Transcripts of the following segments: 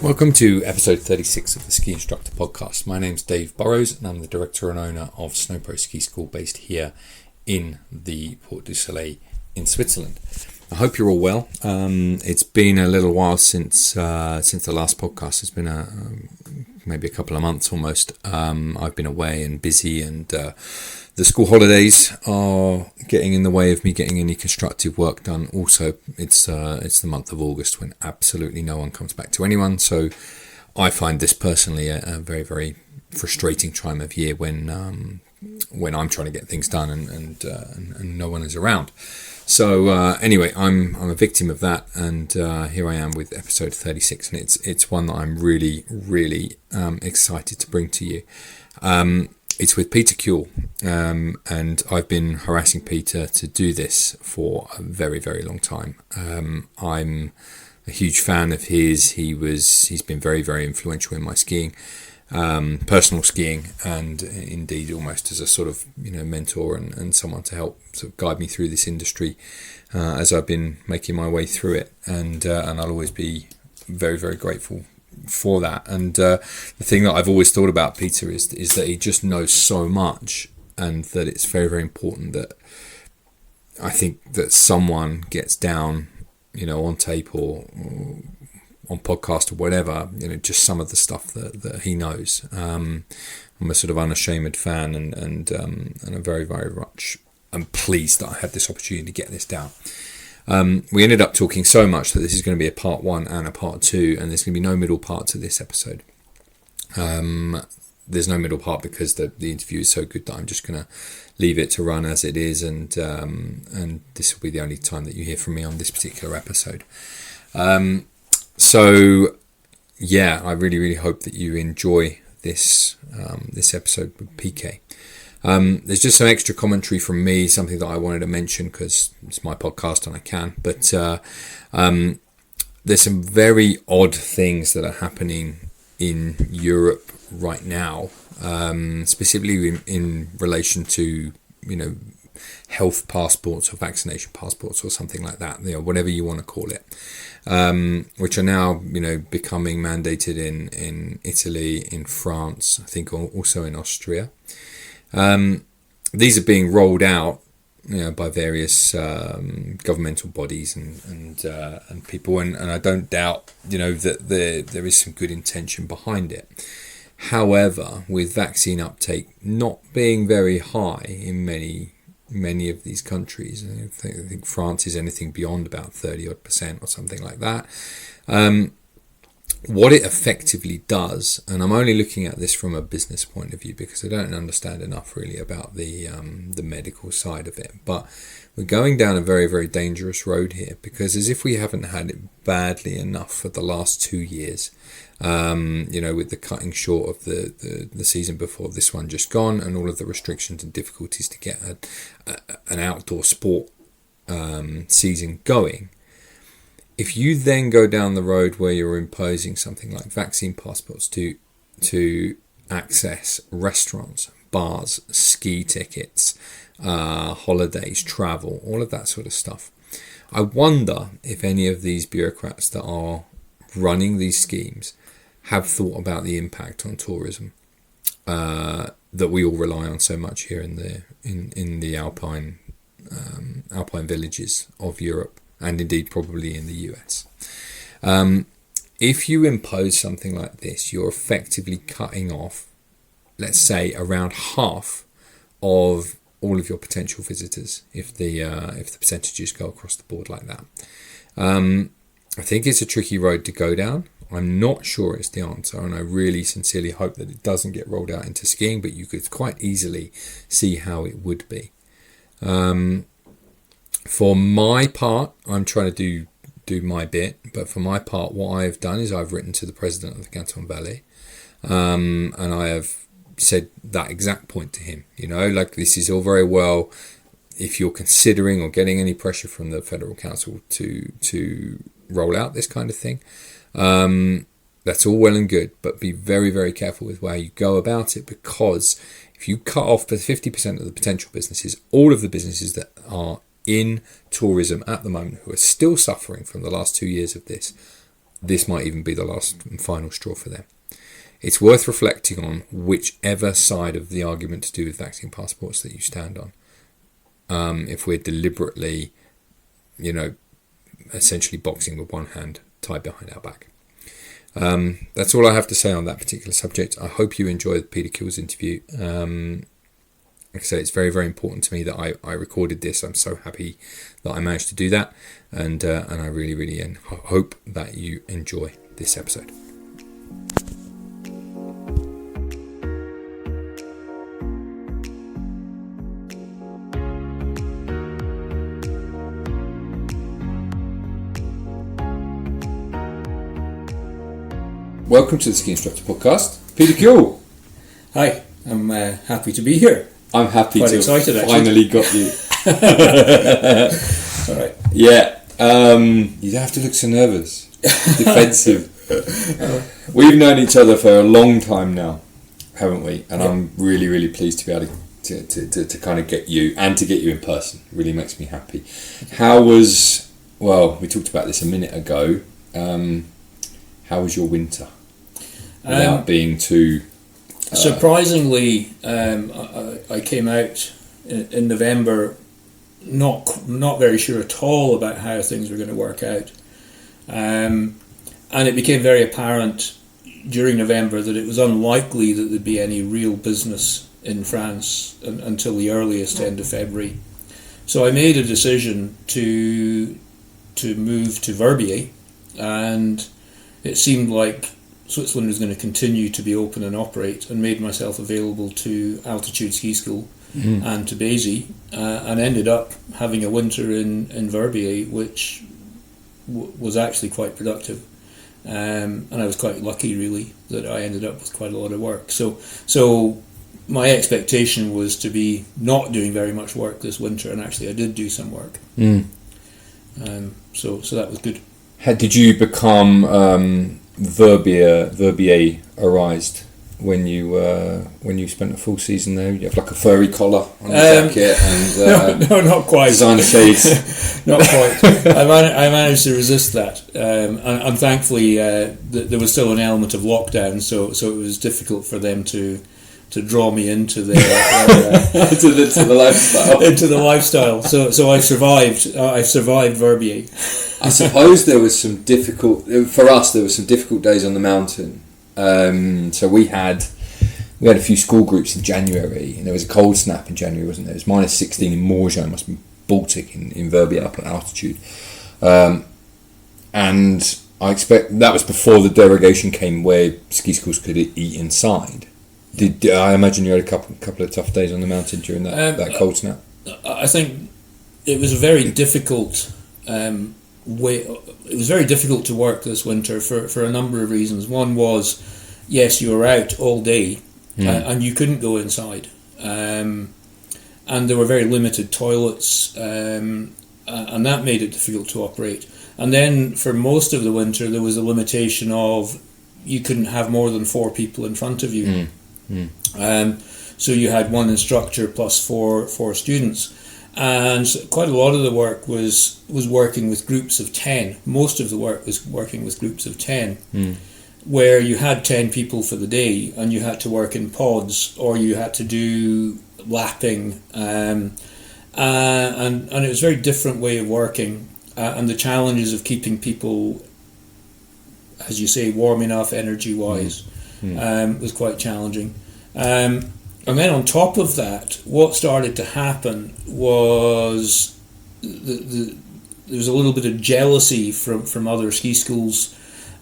Welcome to episode 36 of the Ski Instructor Podcast. My name's Dave Burrows and I'm the director and owner of SnowPros Ski School based here in the Port du Soleil in Switzerland. I hope you're all well. It's been a little while since the last podcast. It's been maybe a couple of months almost. I've been away and busy, and the school holidays are getting in the way of me getting any constructive work done. Also, it's the month of August when absolutely no one comes back to anyone. So I find this personally a very, very frustrating time of year when I'm trying to get things done and no one is around. So anyway, I'm a victim of that, and here I am with episode 36, and it's one that I'm really, really excited to bring to you. It's with Peter Kuwall, and I've been harassing Peter to do this for a very, very long time. I'm a huge fan of his. He's been very, very influential in my skiing. Personal skiing, and indeed almost as a sort of mentor and someone to help sort of guide me through this industry as I've been making my way through it, and I'll always be very, very grateful for that. And the thing that I've always thought about Peter is that he just knows so much, and that it's very, very important that I think that someone gets down on tape or on podcast or whatever, just some of the stuff that he knows. I'm a sort of unashamed fan, and I'm very, very much I'm pleased that I had this opportunity to get this down. We ended up talking so much that this is going to be a part 1 and a part 2, and there's going to be no middle part to this episode. There's no middle part because the interview is so good that I'm just going to leave it to run as it is, and this will be the only time that you hear from me on this particular episode. So, yeah, I really, really hope that you enjoy this episode with PK. There's just some extra commentary from me, something that I wanted to mention because it's my podcast and I can. But there's some very odd things that are happening in Europe right now, specifically in relation to health passports or vaccination passports or something like that, whatever you want to call it, which are now becoming mandated in Italy, in France, I think also in Austria. These are being rolled out by various governmental bodies and people, and I don't doubt that there is some good intention behind it. However, with vaccine uptake not being very high in many of these countries, I think France is anything beyond about 30% or something like that. What it effectively does, and I'm only looking at this from a business point of view because I don't understand enough really about the medical side of it, but we're going down a very, very dangerous road here, because as if we haven't had it badly enough for the last 2 years, with the cutting short of the season before this one just gone, and all of the restrictions and difficulties to get an outdoor sport season going. If you then go down the road where you're imposing something like vaccine passports to access restaurants, bars, ski tickets, holidays, travel, all of that sort of stuff, I wonder if any of these bureaucrats that are running these schemes have thought about the impact on tourism that we all rely on so much here in the Alpine villages of Europe, and indeed probably in the US. If you impose something like this, you're effectively cutting off, let's say, around half of all of your potential visitors if the percentages go across the board like that. I think it's a tricky road to go down. I'm not sure it's the answer, and I really sincerely hope that it doesn't get rolled out into skiing, but you could quite easily see how it would be. For my part, I'm trying to do my bit, but for my part, what I've done is I've written to the president of the Canton Valais, and I have said that exact point to him. This is all very well if you're considering or getting any pressure from the Federal Council to roll out this kind of thing. That's all well and good, but be very, very careful with how you go about it, because if you cut off the 50% of the potential businesses, all of the businesses that are in tourism at the moment who are still suffering from the last 2 years of this, this might even be the last and final straw for them. It's worth reflecting on whichever side of the argument to do with vaccine passports that you stand on. If we're deliberately, essentially boxing with one hand tied behind our back. That's all I have to say on that particular subject. I hope you enjoyed Peter Kuwall's interview. Like I said, it's very, very important to me that I recorded this. I'm so happy that I managed to do that, and I really, really hope that you enjoy this episode. Welcome to the Ski Instructor Podcast, Peter Kuwall. Hi, I'm happy to be here. I'm happy Quite to excited, have finally got you. All right. Yeah, you don't have to look so nervous, defensive. We've known each other for a long time now, haven't we? And I'm really, really pleased to be able to kind of get you and to get you in person. It really makes me happy. We talked about this a minute ago. How was your winter? Without being too... Surprisingly, I came out in November not very sure at all about how things were going to work out. And it became very apparent during November that it was unlikely that there'd be any real business in France until the earliest end of February. So I made a decision to move to Verbier, and it seemed like Switzerland was going to continue to be open and operate, and made myself available to Altitude Ski School and to Béziers, and ended up having a winter in Verbier, which was actually quite productive. And I was quite lucky, really, that I ended up with quite a lot of work. So my expectation was to be not doing very much work this winter, and actually I did do some work. So that was good. Did you become Verbierized when you spent a full season there? You have like a furry collar on your jacket and no, not quite. Designer shades. Not quite. I managed to resist that, and thankfully there was still an element of lockdown, so it was difficult for them to draw me into their to the lifestyle. Into the lifestyle. So I survived. I survived Verbier. I suppose there was some difficult days on the mountain. So we had a few school groups in January, and there was a cold snap in January, wasn't there? It was minus 16 in Morges, must be Baltic in Verbier up at altitude. And I expect that was before the derogation came where ski schools could eat inside. I imagine you had a couple of tough days on the mountain during that cold snap? I think it was a very difficult it was very difficult to work this winter for a number of reasons. One was, yes, you were out all day and you couldn't go inside, and there were very limited toilets, and that made it difficult to operate. And then for most of the winter there was a limitation of you couldn't have more than 4 people in front of you. So you had one instructor plus four students. And quite a lot of the work was working with groups of 10. Most of the work was working with groups of 10, where you had 10 people for the day, and you had to work in pods, or you had to do lapping, and it was a very different way of working, and the challenges of keeping people, as you say, warm enough energy-wise, was quite challenging. And then on top of that, what started to happen was there was a little bit of jealousy from other ski schools,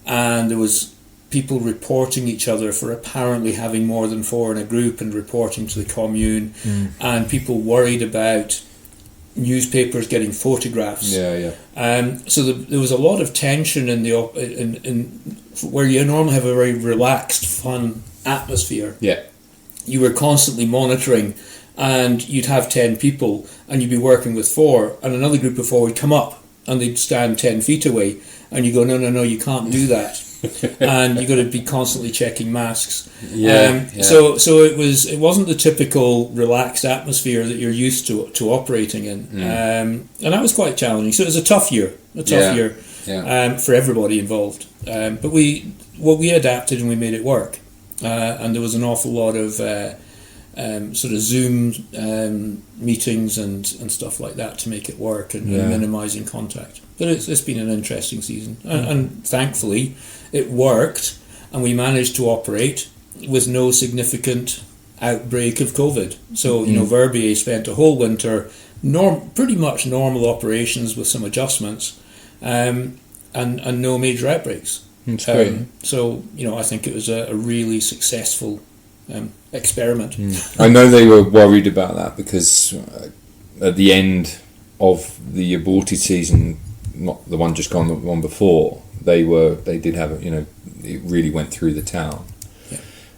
and there was people reporting each other for apparently having more than 4 in a group and reporting to the commune, and people worried about newspapers getting photographs. So there was a lot of tension in where you normally have a very relaxed, fun atmosphere. You were constantly monitoring, and you'd have 10 people, and you'd be working with 4, and another group of 4 would come up, and they'd stand 10 feet away, and you go, no, you can't do that. And you got to be constantly checking masks. So it wasn't the typical relaxed atmosphere that you're used to operating in, and that was quite challenging. So it was a tough year. for everybody involved. But we adapted and we made it work, and there was an awful lot of sort of Zoom meetings and stuff like that to make it work and minimising contact. But it's been an interesting season, and thankfully it worked, and we managed to operate with no significant outbreak of COVID. So Verbier spent a whole winter pretty much normal operations with some adjustments, and no major outbreaks. That's great. So I think it was a really successful experiment. I know they were worried about that because at the end of the aborted season, not the one just gone, the one before, they did have it really went through the town,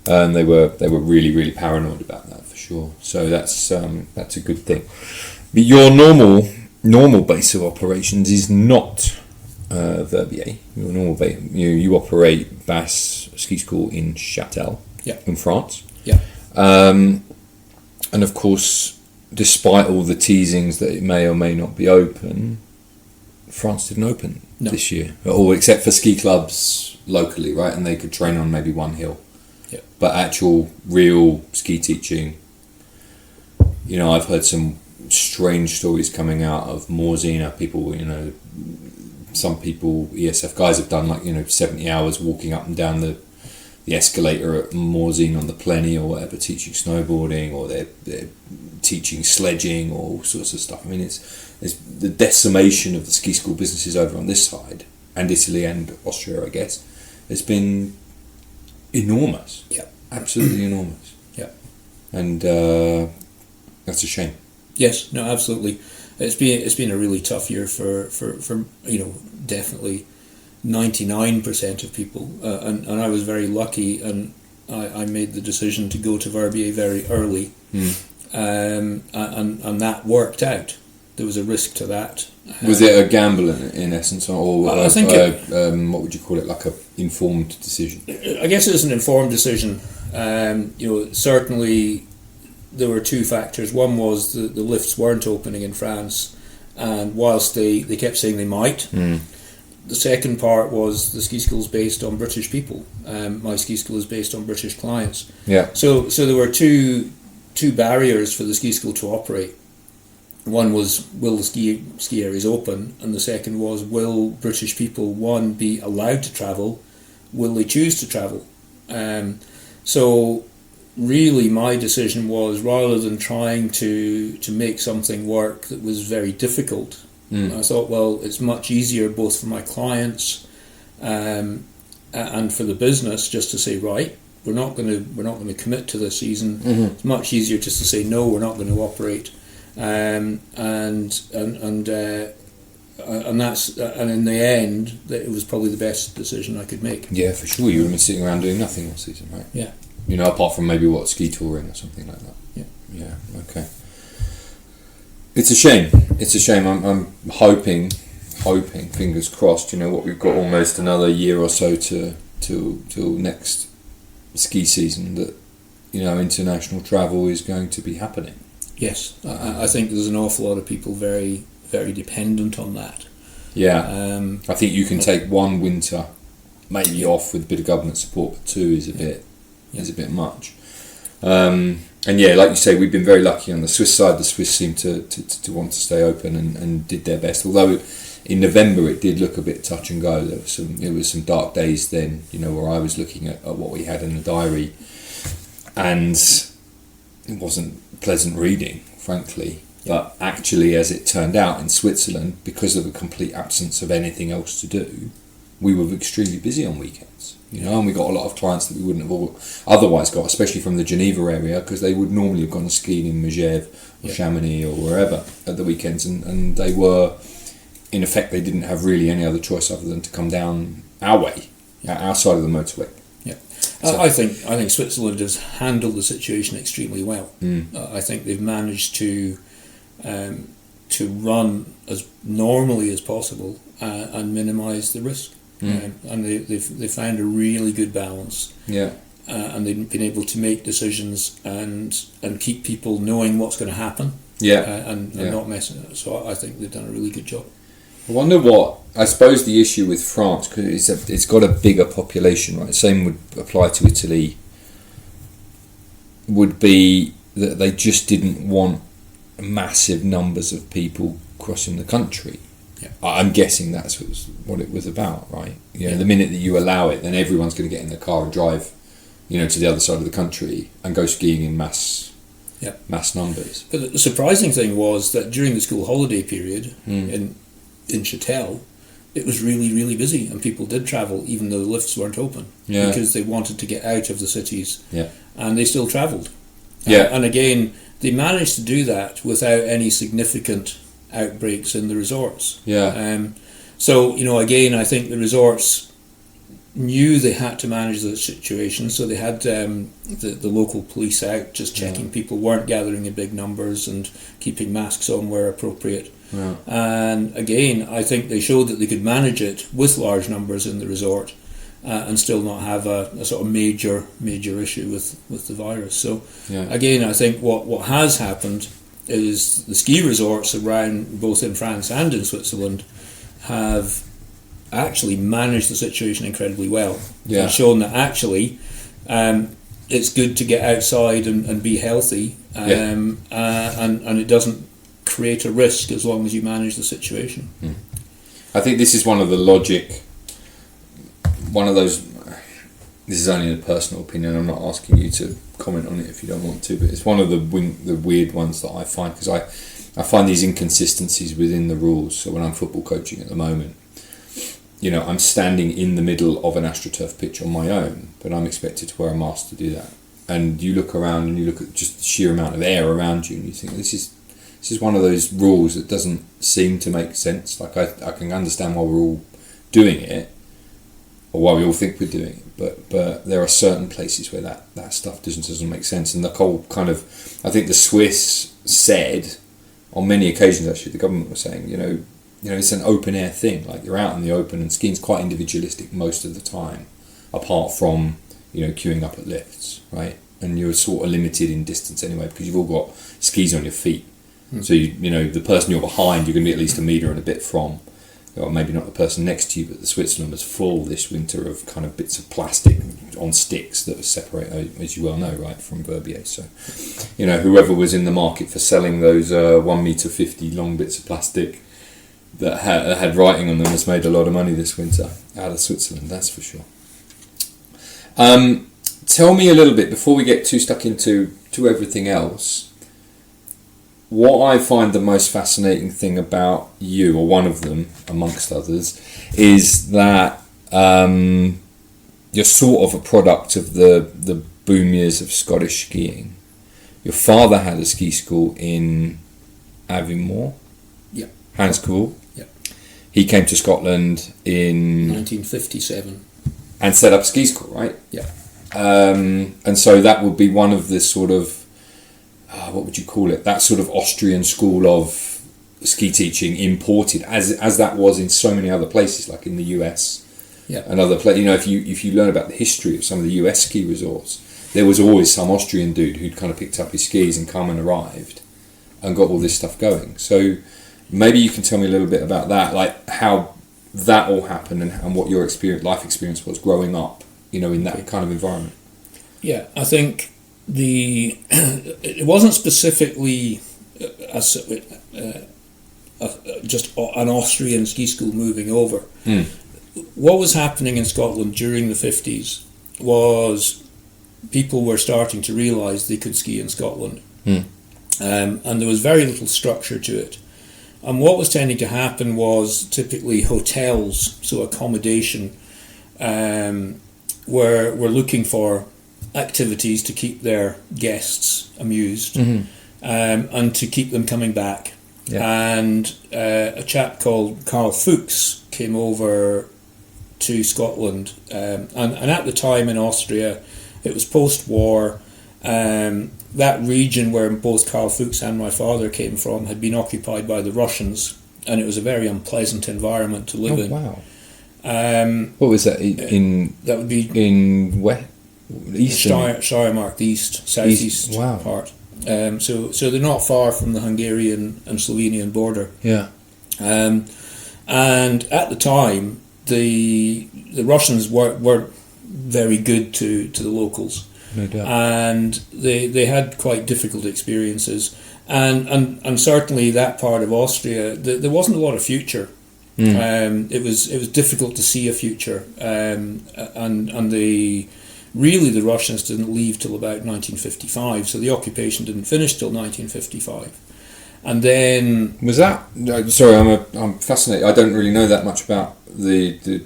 and they were really, really paranoid about that for sure. So that's a good thing. But your normal base of operations is not Verbier. Your normal base, you operate Bass Ski School in Châtel, in France. And of course, despite all the teasings that it may or may not be open, France didn't open this year at all, except for ski clubs locally, right? And they could train on maybe one hill. But actual, real ski teaching, I've heard some strange stories coming out of Morzine. People, some people, ESF guys have done 70 hours walking up and down the escalator at Morzine on the Plenny or whatever, teaching snowboarding, or they're teaching sledging, or all sorts of stuff. I mean, it's the decimation of the ski school businesses over on this side, and Italy and Austria, I guess, has been enormous. Absolutely enormous. And that's a shame. Yes, no, absolutely. It's been a really tough year for definitely 99% of people, and I was very lucky, and I made the decision to go to Verbier very early, and that worked out. There was a risk to that. Was it a gamble in essence, or I think what would you call it, like a informed decision? I guess it was an informed decision. Certainly there were two factors. One was the lifts weren't opening in France, and whilst they kept saying they might, the second part was the ski school is based on British people. My ski school is based on British clients. So there were two barriers for the ski school to operate. One was, will the ski areas open, and the second was, will British people, one, be allowed to travel, will they choose to travel? So really my decision was, rather than trying to make something work that was very difficult, I thought, well, it's much easier both for my clients and for the business just to say, right, we're not going to commit to this season. It's much easier just to say, no, we're not going to operate. And that's, and in the end, it was probably the best decision I could make. Yeah, for sure. You would have been sitting around doing nothing all season, right? Yeah. Apart from maybe ski touring or something like that. Yeah. Okay. It's a shame. I'm hoping, fingers crossed. We've got almost another year or so till next ski season, that international travel is going to be happening. Yes, I think there's an awful lot of people very, very dependent on that. I think you can take one winter maybe off with a bit of government support, but two is a bit much. And like you say, we've been very lucky on the Swiss side. The Swiss seem to want to stay open and did their best. Although in November it did look a bit touch and go. There was some dark days then, where I was looking at what we had in the diary, and it wasn't pleasant reading, frankly. But actually, as it turned out, in Switzerland, because of a complete absence of anything else to do, we were extremely busy on weekends. And we got a lot of clients that we wouldn't have otherwise got, especially from the Geneva area, because they would normally have gone skiing in Megève or Chamonix or wherever at the weekends, and they were, in effect, they didn't have really any other choice other than to come down our way, our side of the motorway. So, I think Switzerland has handled the situation extremely well. I think they've managed to run as normally as possible and minimise the risk. And they've found a really good balance. And they've been able to make decisions and keep people knowing what's going to happen. And not messing it up. So I think they've done a really good job. I wonder what. I suppose the issue with France, because it's got a bigger population, right? Same would apply to Italy. Would be that they just didn't want massive numbers of people crossing the country. Yeah. I'm guessing that's what it was about, right? The minute that you allow it, then everyone's going to get in their car and drive, to the other side of the country and go skiing in mass numbers. But the surprising thing was that during the school holiday period in Châtel, it was really, really busy, and people did travel even though the lifts weren't open because they wanted to get out of the cities, and they still travelled. And again, they managed to do that without any significant outbreaks in the resorts. So again, I think the resorts knew they had to manage the situation, so they had the local police out just checking people weren't gathering in big numbers and keeping masks on where appropriate. And again, I think they showed that they could manage it with large numbers in the resort and still not have a sort of major issue with the virus. So again, I think what has happened is the ski resorts around both in France and in Switzerland have actually managed the situation incredibly well. And shown that actually it's good to get outside and be healthy, and it doesn't create a risk as long as you manage the situation. I think this is one of those, this is only a personal opinion, I'm not asking you to comment on it if you don't want to, but it's one of the weird ones that I find, because I find these inconsistencies within the rules. So when I'm football coaching at the moment, I'm standing in the middle of an AstroTurf pitch on my own, but I'm expected to wear a mask to do that. And you look around and you look at just the sheer amount of air around you and you think, this is one of those rules that doesn't seem to make sense. Like I can understand why we're all doing it, or why we all think we're doing it, but there are certain places where that stuff doesn't make sense. And the whole kind of, I think the Swiss said on many occasions, actually, the government was saying, it's an open air thing. Like you're out in the open, and skiing's quite individualistic most of the time, apart from queuing up at lifts, right? And you're sort of limited in distance anyway because you've all got skis on your feet. So the person you're behind, you're going to be at least a metre and a bit from. Or maybe not the person next to you, but the Switzerland was full this winter of kind of bits of plastic on sticks that separate, as you well know, right, from Verbier. So, whoever was in the market for selling those 1 metre 50 long bits of plastic that had writing on them has made a lot of money this winter out of Switzerland, that's for sure. Tell me a little bit, before we get too stuck into everything else, what I find the most fascinating thing about you, or one of them amongst others, is that you're sort of a product of the boom years of Scottish skiing. Your father had a ski school in Aviemore. Hans Kuwall. He came to Scotland in 1957 and set up a ski school, right? And so that would be one of the sort of what would you call it? That sort of Austrian school of ski teaching imported, as that was in so many other places, like in the US and other places. If you learn about the history of some of the US ski resorts, there was always some Austrian dude who'd kind of picked up his skis and come and arrived and got all this stuff going. So maybe you can tell me a little bit about that, like how that all happened and what your life experience was growing up, in that kind of environment. Yeah, I think it wasn't specifically just an Austrian ski school moving over. What was happening in Scotland during the 50s was people were starting to realise they could ski in Scotland, and there was very little structure to it. And what was tending to happen was typically hotels, so accommodation, were looking for activities to keep their guests amused, and to keep them coming back. And a chap called Carl Fuchs came over to Scotland, and at the time in Austria, it was post-war. That region where both Carl Fuchs and my father came from had been occupied by the Russians, and it was a very unpleasant environment to live in. Wow. What was that in? That would be in Steiermark, the southeast part. So they're not far from the Hungarian and Slovenian border. Yeah. And And at the time, the Russians weren't very good to the locals. No doubt. And they had quite difficult experiences. And certainly that part of Austria, there wasn't a lot of future. It was difficult to see a future. And the Russians didn't leave till about 1955, so the occupation didn't finish till 1955. And then was that? Sorry, I'm fascinated. I don't really know that much about the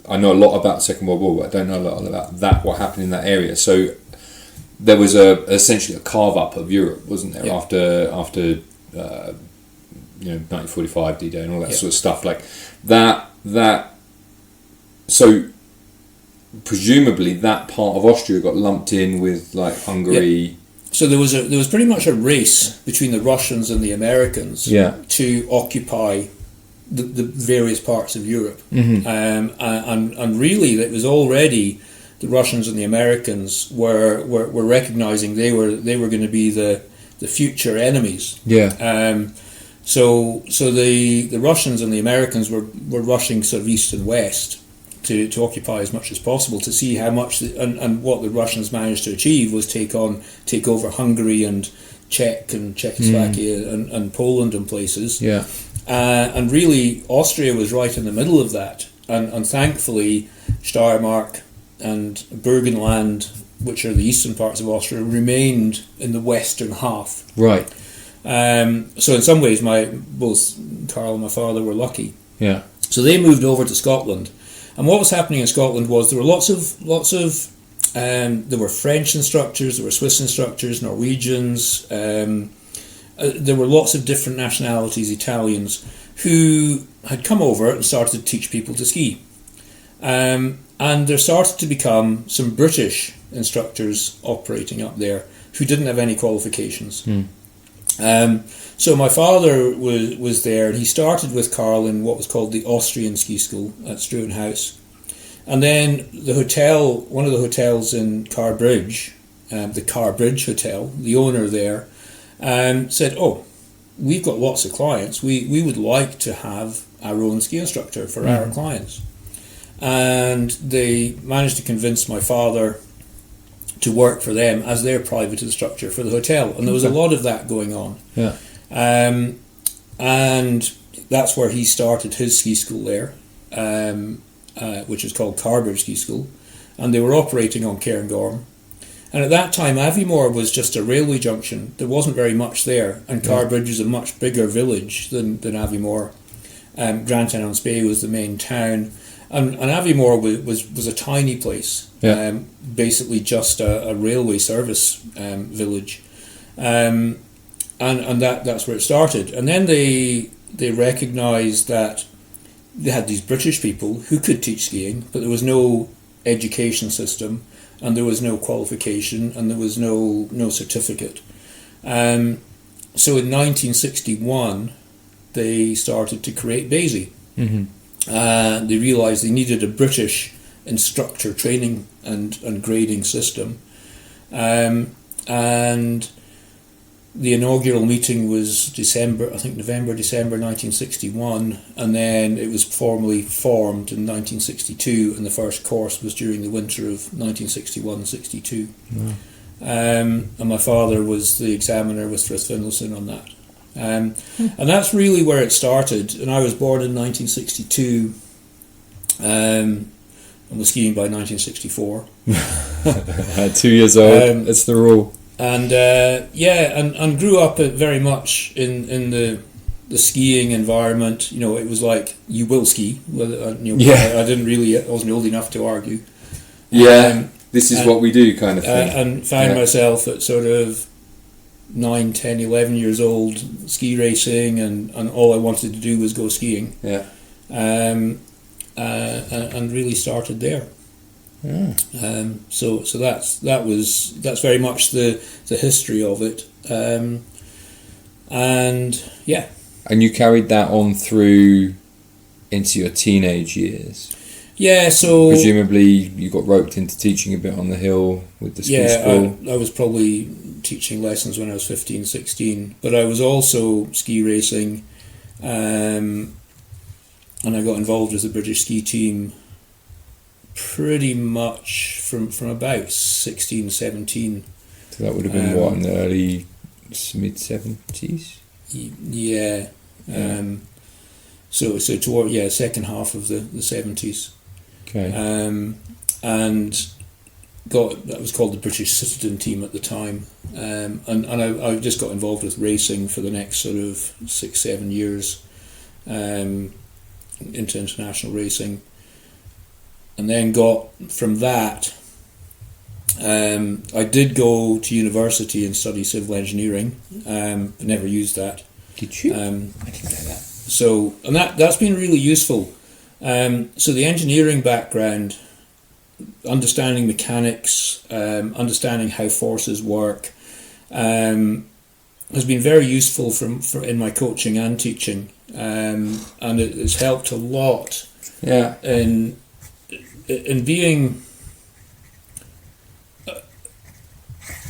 I know a lot about the Second World War, but I don't know a lot about that. What happened in that area? So there was essentially a carve up of Europe, wasn't there? After 1945 D-Day and all that sort of stuff like that. So presumably that part of Austria got lumped in with like Hungary. Yeah. So there was pretty much a race between the Russians and the Americans to occupy the various parts of Europe, and really it was already the Russians and the Americans were recognizing they were going to be the future enemies. So the Russians and the Americans were rushing sort of east and west to occupy as much as possible, to see how much and what the Russians managed to achieve was take over Hungary and Czech and Czechoslovakia and Poland and places. And really Austria was right in the middle of that, and thankfully Steiermark and Burgenland, which are the eastern parts of Austria, remained in the western half. Right. So in some ways both Carl and my father were lucky. Yeah. So they moved over to Scotland. And what was happening in Scotland was there were lots of there were French instructors, there were Swiss instructors, Norwegians, there were lots of different nationalities, Italians, who had come over and started to teach people to ski. And there started to become some British instructors operating up there who didn't have any qualifications. So my father was there, and he started with Carl in what was called the Austrian Ski School at Struan House. And then one of the hotels in Carbridge, the Carbridge Hotel, the owner there, said, "Oh, we've got lots of clients. We would like to have our own ski instructor for our clients." And they managed to convince my father to work for them as their private instructor for the hotel. And there was a lot of that going on. Yeah. And that's where he started his ski school there, which is called Carbridge Ski School. And they were operating on Cairngorm. And at that time, Aviemore was just a railway junction. There wasn't very much there. And Carbridge is a much bigger village than Aviemore. Grantown-on-Spey was the main town. And Aviemore was a tiny place, basically just a railway service village. And that's where it started. And then they recognised that they had these British people who could teach skiing, but there was no education system, and there was no qualification, and there was no certificate. So in 1961, they started to create BASI. They realised they needed a British instructor training and grading system. And the inaugural meeting was November, December 1961, and then it was formally formed in 1962, and the first course was during the winter of 1961-62. And my father was the examiner with Frith Finlayson on that. And that's really where it started. And I was born in 1962 and was skiing by 1964. 2 years old, that's the rule. And and grew up very much in the skiing environment. It was like, you will ski. I wasn't old enough to argue. This is what we do, kind of thing. And found myself at sort of 9, 10, 11 years old, ski racing, and all I wanted to do was go skiing. And really started there. So that's very much the history of it. And you carried that on through into your teenage years. So presumably you got roped into teaching a bit on the hill with the ski school. I was probably teaching lessons when I was 15, 16, but I was also ski racing and I got involved with the British ski team pretty much from about 16, 17. So that would have been what, in the early mid-70s? Yeah. So toward second half of the 70s. Okay. And that was called the British Citizen Team at the time. And I just got involved with racing for the next sort of 6-7 years into international racing. And then got from that, I did go to university and study civil engineering, but never used that. Did you? I didn't know that. So, and that's been really useful. So the engineering background, understanding mechanics, understanding how forces work, has been very useful in my coaching and teaching, and it has helped a lot. Yeah. In being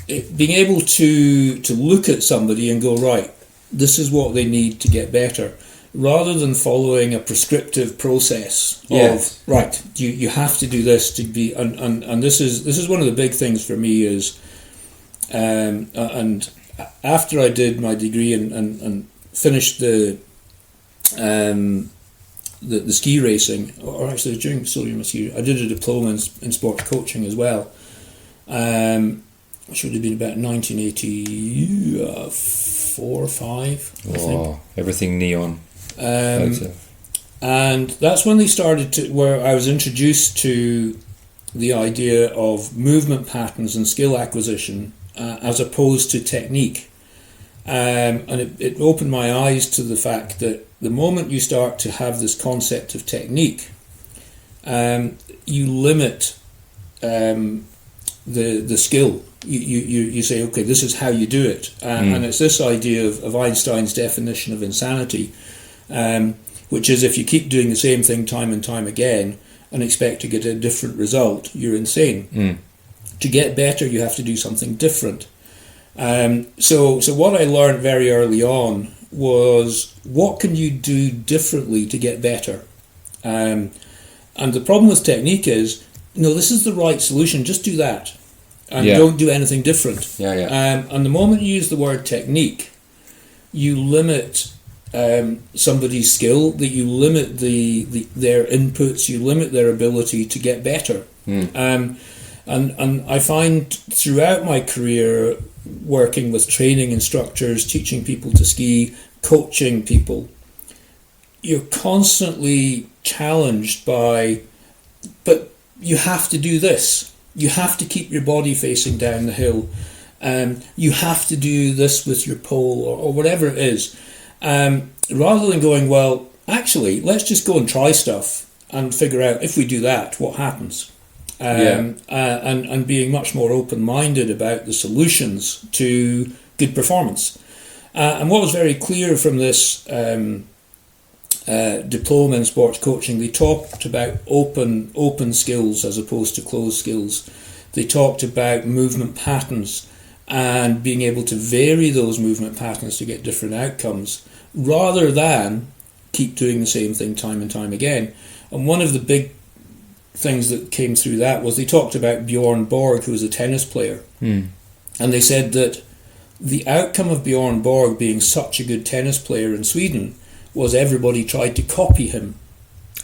able to look at somebody and go, right, this is what they need to get better, rather than following a prescriptive process of right, you have to do this to be, and this is one of the big things for me is, and after I did my degree and finished the ski racing, or actually during my ski, I did a diploma in sports coaching as well, which would have been about 1984 or 5, I think. Everything neon. And that's when they started where I was introduced to the idea of movement patterns and skill acquisition as opposed to technique. And it opened my eyes to the fact that the moment you start to have this concept of technique, you limit the skill. You say, okay, this is how you do it, and it's this idea of Einstein's definition of insanity, which is if you keep doing the same thing time and time again and expect to get a different result, you're insane. To get better, you have to do something different. So what I learned very early on was, what can you do differently to get better? And the problem with technique is, no, this is the right solution, just do that. And don't do anything different. And the moment you use the word technique, you limit somebody's skill, that you limit their inputs, you limit their ability to get better. And I find throughout my career, working with training instructors, teaching people to ski, coaching people, you're constantly challenged by, but you have to do this. You have to keep your body facing down the hill. You have to do this with your pole or whatever it is. Rather than going, well, actually, let's just go and try stuff and figure out if we do that, what happens. And being much more open-minded about the solutions to good performance. And what was very clear from this diploma in sports coaching, they talked about open skills as opposed to closed skills. They talked about movement patterns and being able to vary those movement patterns to get different outcomes, rather than keep doing the same thing time and time again. And one of the big things that came through that was they talked about Bjorn Borg, who was a tennis player. And they said that the outcome of Bjorn Borg being such a good tennis player in Sweden was everybody tried to copy him.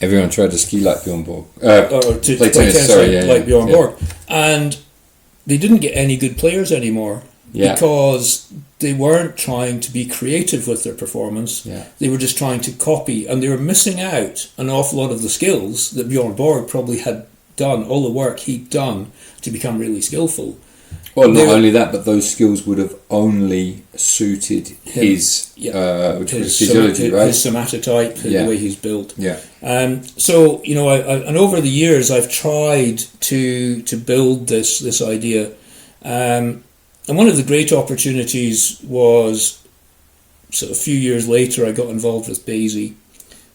Everyone tried to ski like Bjorn Borg. Or to play tennis like Bjorn Borg. And they didn't get any good players anymore because they weren't trying to be creative with their performance. They were just trying to copy, and they were missing out an awful lot of the skills that Bjorn Borg probably had done, all the work he'd done to become really skillful. Well, not only that, but those skills would have only suited his physiology, right? His somatotype, the way he's built. So, and over the years, I've tried to build this idea. And one of the great opportunities was, so a few years later, I got involved with Basie,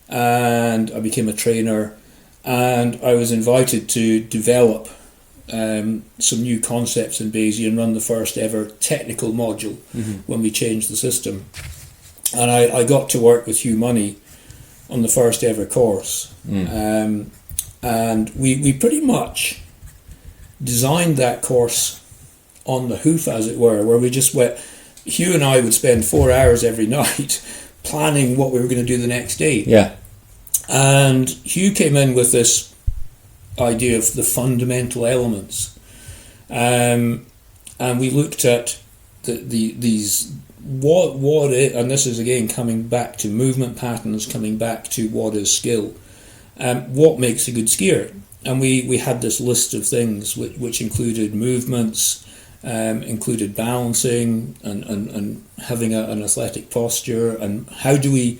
and I became a trainer, and I was invited to develop some new concepts in Basie and run the first ever technical module when we changed the system. And I got to work with Hugh Money, on the first ever course. And we pretty much designed that course on the hoof, as it were, where we just went. Hugh and I would spend 4 hours every night planning what we were going to do the next day. Yeah. And Hugh came in with this idea of the fundamental elements. And we looked at these what it, and this is again coming back to movement patterns, coming back to what is skill, what makes a good skier. And we had this list of things which included movements, included balancing and having an athletic posture, and how do we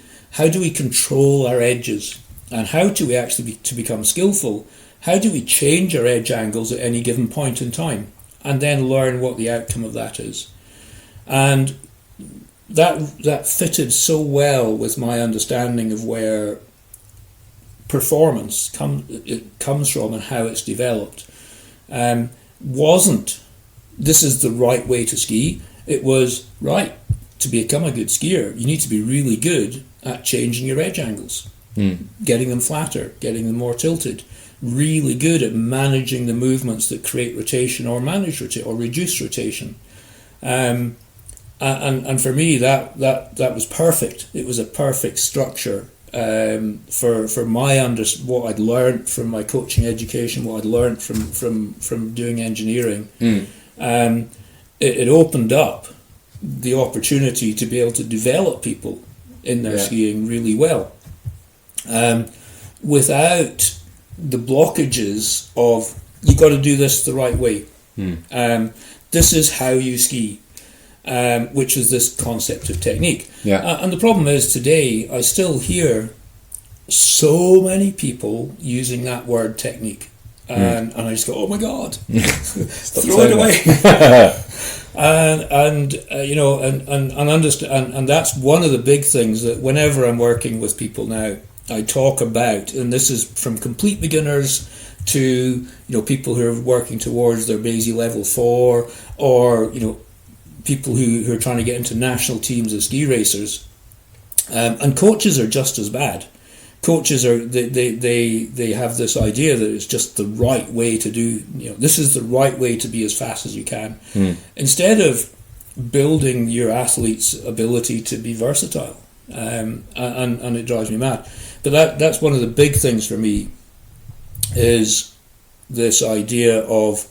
control our edges, and how do we actually to become skillful, how do we change our edge angles at any given point in time, and then learn what the outcome of that is. And that fitted so well with my understanding of where performance comes from and how it's developed. Wasn't this is the right way to ski. It was, right, to become a good skier, you need to be really good at changing your edge angles, getting them flatter, getting them more tilted, really good at managing the movements that create rotation or manage rotation or reduce rotation. And for me, that was perfect. It was a perfect structure for my what I'd learned from my coaching education, what I'd learned from doing engineering. It opened up the opportunity to be able to develop people in their skiing really well, without the blockages of, you got to do this the right way. This is how you ski. Which is this concept of technique. And the problem is today I still hear so many people using that word technique, and I just go, oh my God, throw it away. and understand, and that's one of the big things that whenever I'm working with people now, I talk about, and this is from complete beginners to people who are working towards their BASI level 4, or people who are trying to get into national teams of ski racers, and coaches are just as bad. Coaches are they have this idea that it's just the right way to do. This is the right way to be as fast as you can, instead of building your athlete's ability to be versatile. And it drives me mad. But that's one of the big things for me, is this idea of,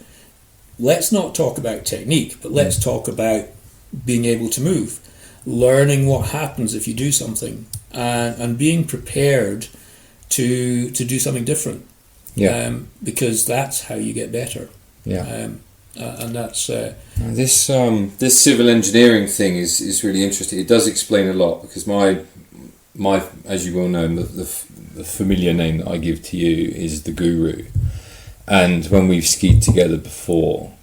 let's not talk about technique, but let's talk about being able to move, learning what happens if you do something, and being prepared to do something different. Because that's how you get better. And that's this civil engineering thing is really interesting. It does explain a lot, because my as you well know, the familiar name that I give to you is the Guru. And when we've skied together before,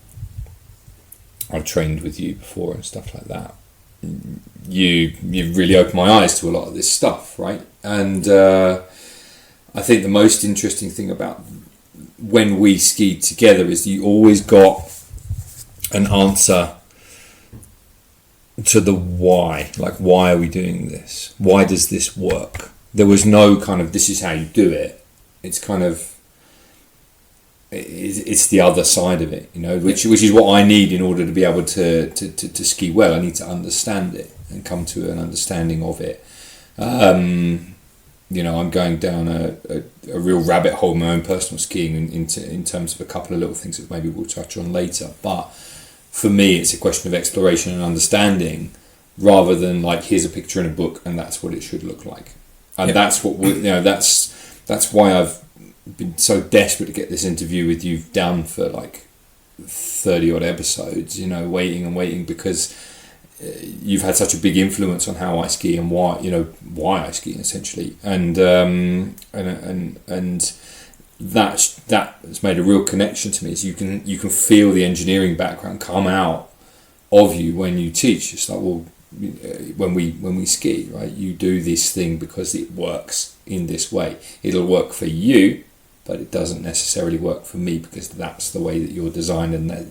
I've trained with you before and stuff like that, you've really opened my eyes to a lot of this stuff, right? And I think the most interesting thing about when we skied together is you always got an answer to the why. Like, why are we doing this? Why does this work? There was no kind of, this is how you do it. It's kind of, it's the other side of it, which is what I need in order to be able to ski well. I need to understand it and come to an understanding of it. I'm going down a real rabbit hole in my own personal skiing in terms of a couple of little things that maybe we'll touch on later. But for me, it's a question of exploration and understanding, rather than like, here's a picture in a book and that's what it should look like. And that's what that's why I've been so desperate to get this interview with you done for like 30 odd episodes, waiting, because you've had such a big influence on how I ski and why I ski, essentially, and that has made a real connection to me. Is you can feel the engineering background come out of you when you teach. It's like, well, when we ski, right, you do this thing because it works in this way. It'll work for you, but it doesn't necessarily work for me, because that's the way that you're designed, and that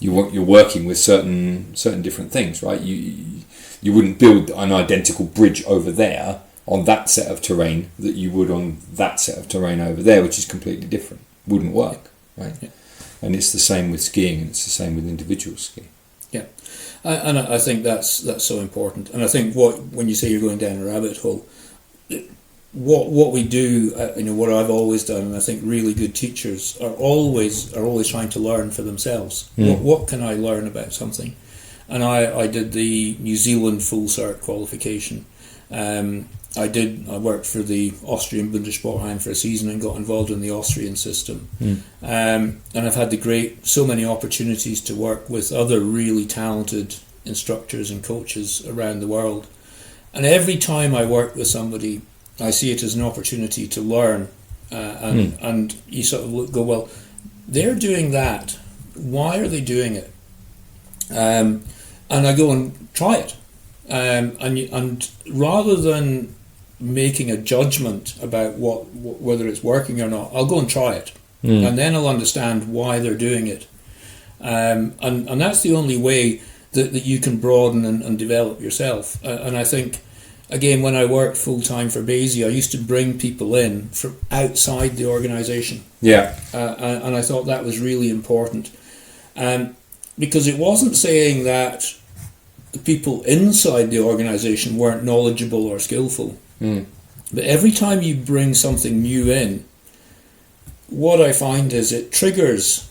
you're working with certain different things, right? You wouldn't build an identical bridge over there on that set of terrain that you would on that set of terrain over there, which is completely different. Wouldn't work, right? Yeah. And it's the same with skiing, and it's the same with individual skiing. Yeah, and I think that's so important. And I think when you say you're going down a rabbit hole, what we do, what I've always done, and I think really good teachers are always trying to learn for themselves. What can I learn about something? And I did the New Zealand full cert qualification. I worked for the Austrian Bundessportverein for a season and got involved in the Austrian system. And I've had so many opportunities to work with other really talented instructors and coaches around the world. And every time I work with somebody, I see it as an opportunity to learn. And you sort of go, well, they're doing that. Why are they doing it? And I go and try it. And rather than making a judgment about whether it's working or not, I'll go and try it, and then I'll understand why they're doing it, and that's the only way that you can broaden and develop yourself. And I think, again, when I worked full time for Basie, I used to bring people in from outside the organisation. Yeah, and I thought that was really important, because it wasn't saying that the people inside the organisation weren't knowledgeable or skillful. But every time you bring something new in, what I find is it triggers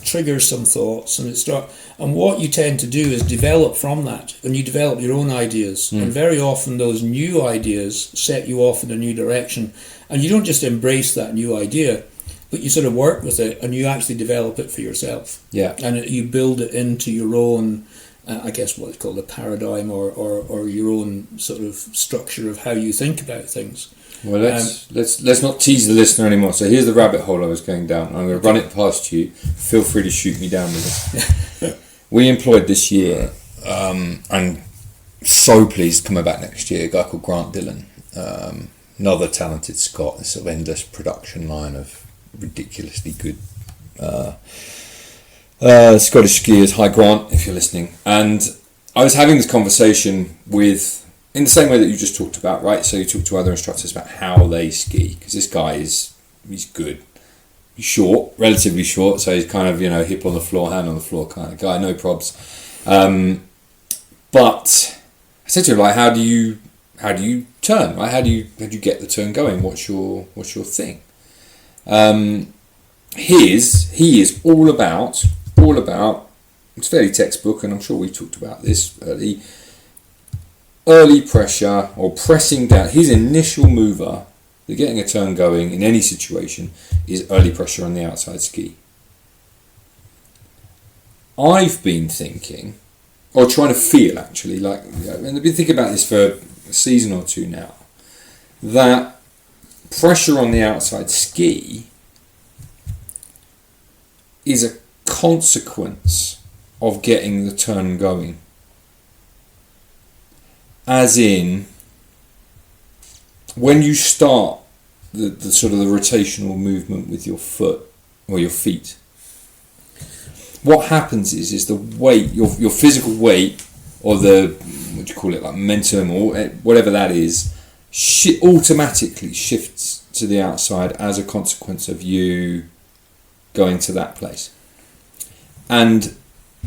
some thoughts, and what you tend to do is develop from that, and you develop your own ideas. And very often those new ideas set you off in a new direction, and you don't just embrace that new idea, but you sort of work with it and you actually develop it for yourself. Yeah, and you build it into your own, I guess what it's called, a paradigm or your own sort of structure of how you think about things. Well, let's not tease the listener anymore. So here's the rabbit hole I was going down. I'm going to run it past you. Feel free to shoot me down with it. We employed this year, and so pleased coming back next year, a guy called Grant Dillon, another talented Scot, this sort of endless production line of ridiculously good Scottish skiers. Hi Grant, if you're listening. And I was having this conversation in the same way that you just talked about, right? So you talk to other instructors about how they ski, because this guy he's good. He's short, relatively short, so he's kind of, hip on the floor, hand on the floor kind of guy, no probs. But I said to him, like, how do you turn, right? How do you get the turn going? What's your thing? He is all about, it's fairly textbook, and I'm sure we've talked about this, early pressure or pressing down. His initial mover, the getting a turn going in any situation, is early pressure on the outside ski. I've been thinking, or trying to feel actually, and I've been thinking about this for a season or two now, that pressure on the outside ski is a consequence of getting the turn going. As in, when you start the sort of the rotational movement with your foot or your feet, what happens is the weight, your physical weight, or the, what do you call it, like momentum or whatever that is, automatically shifts to the outside as a consequence of you going to that place. And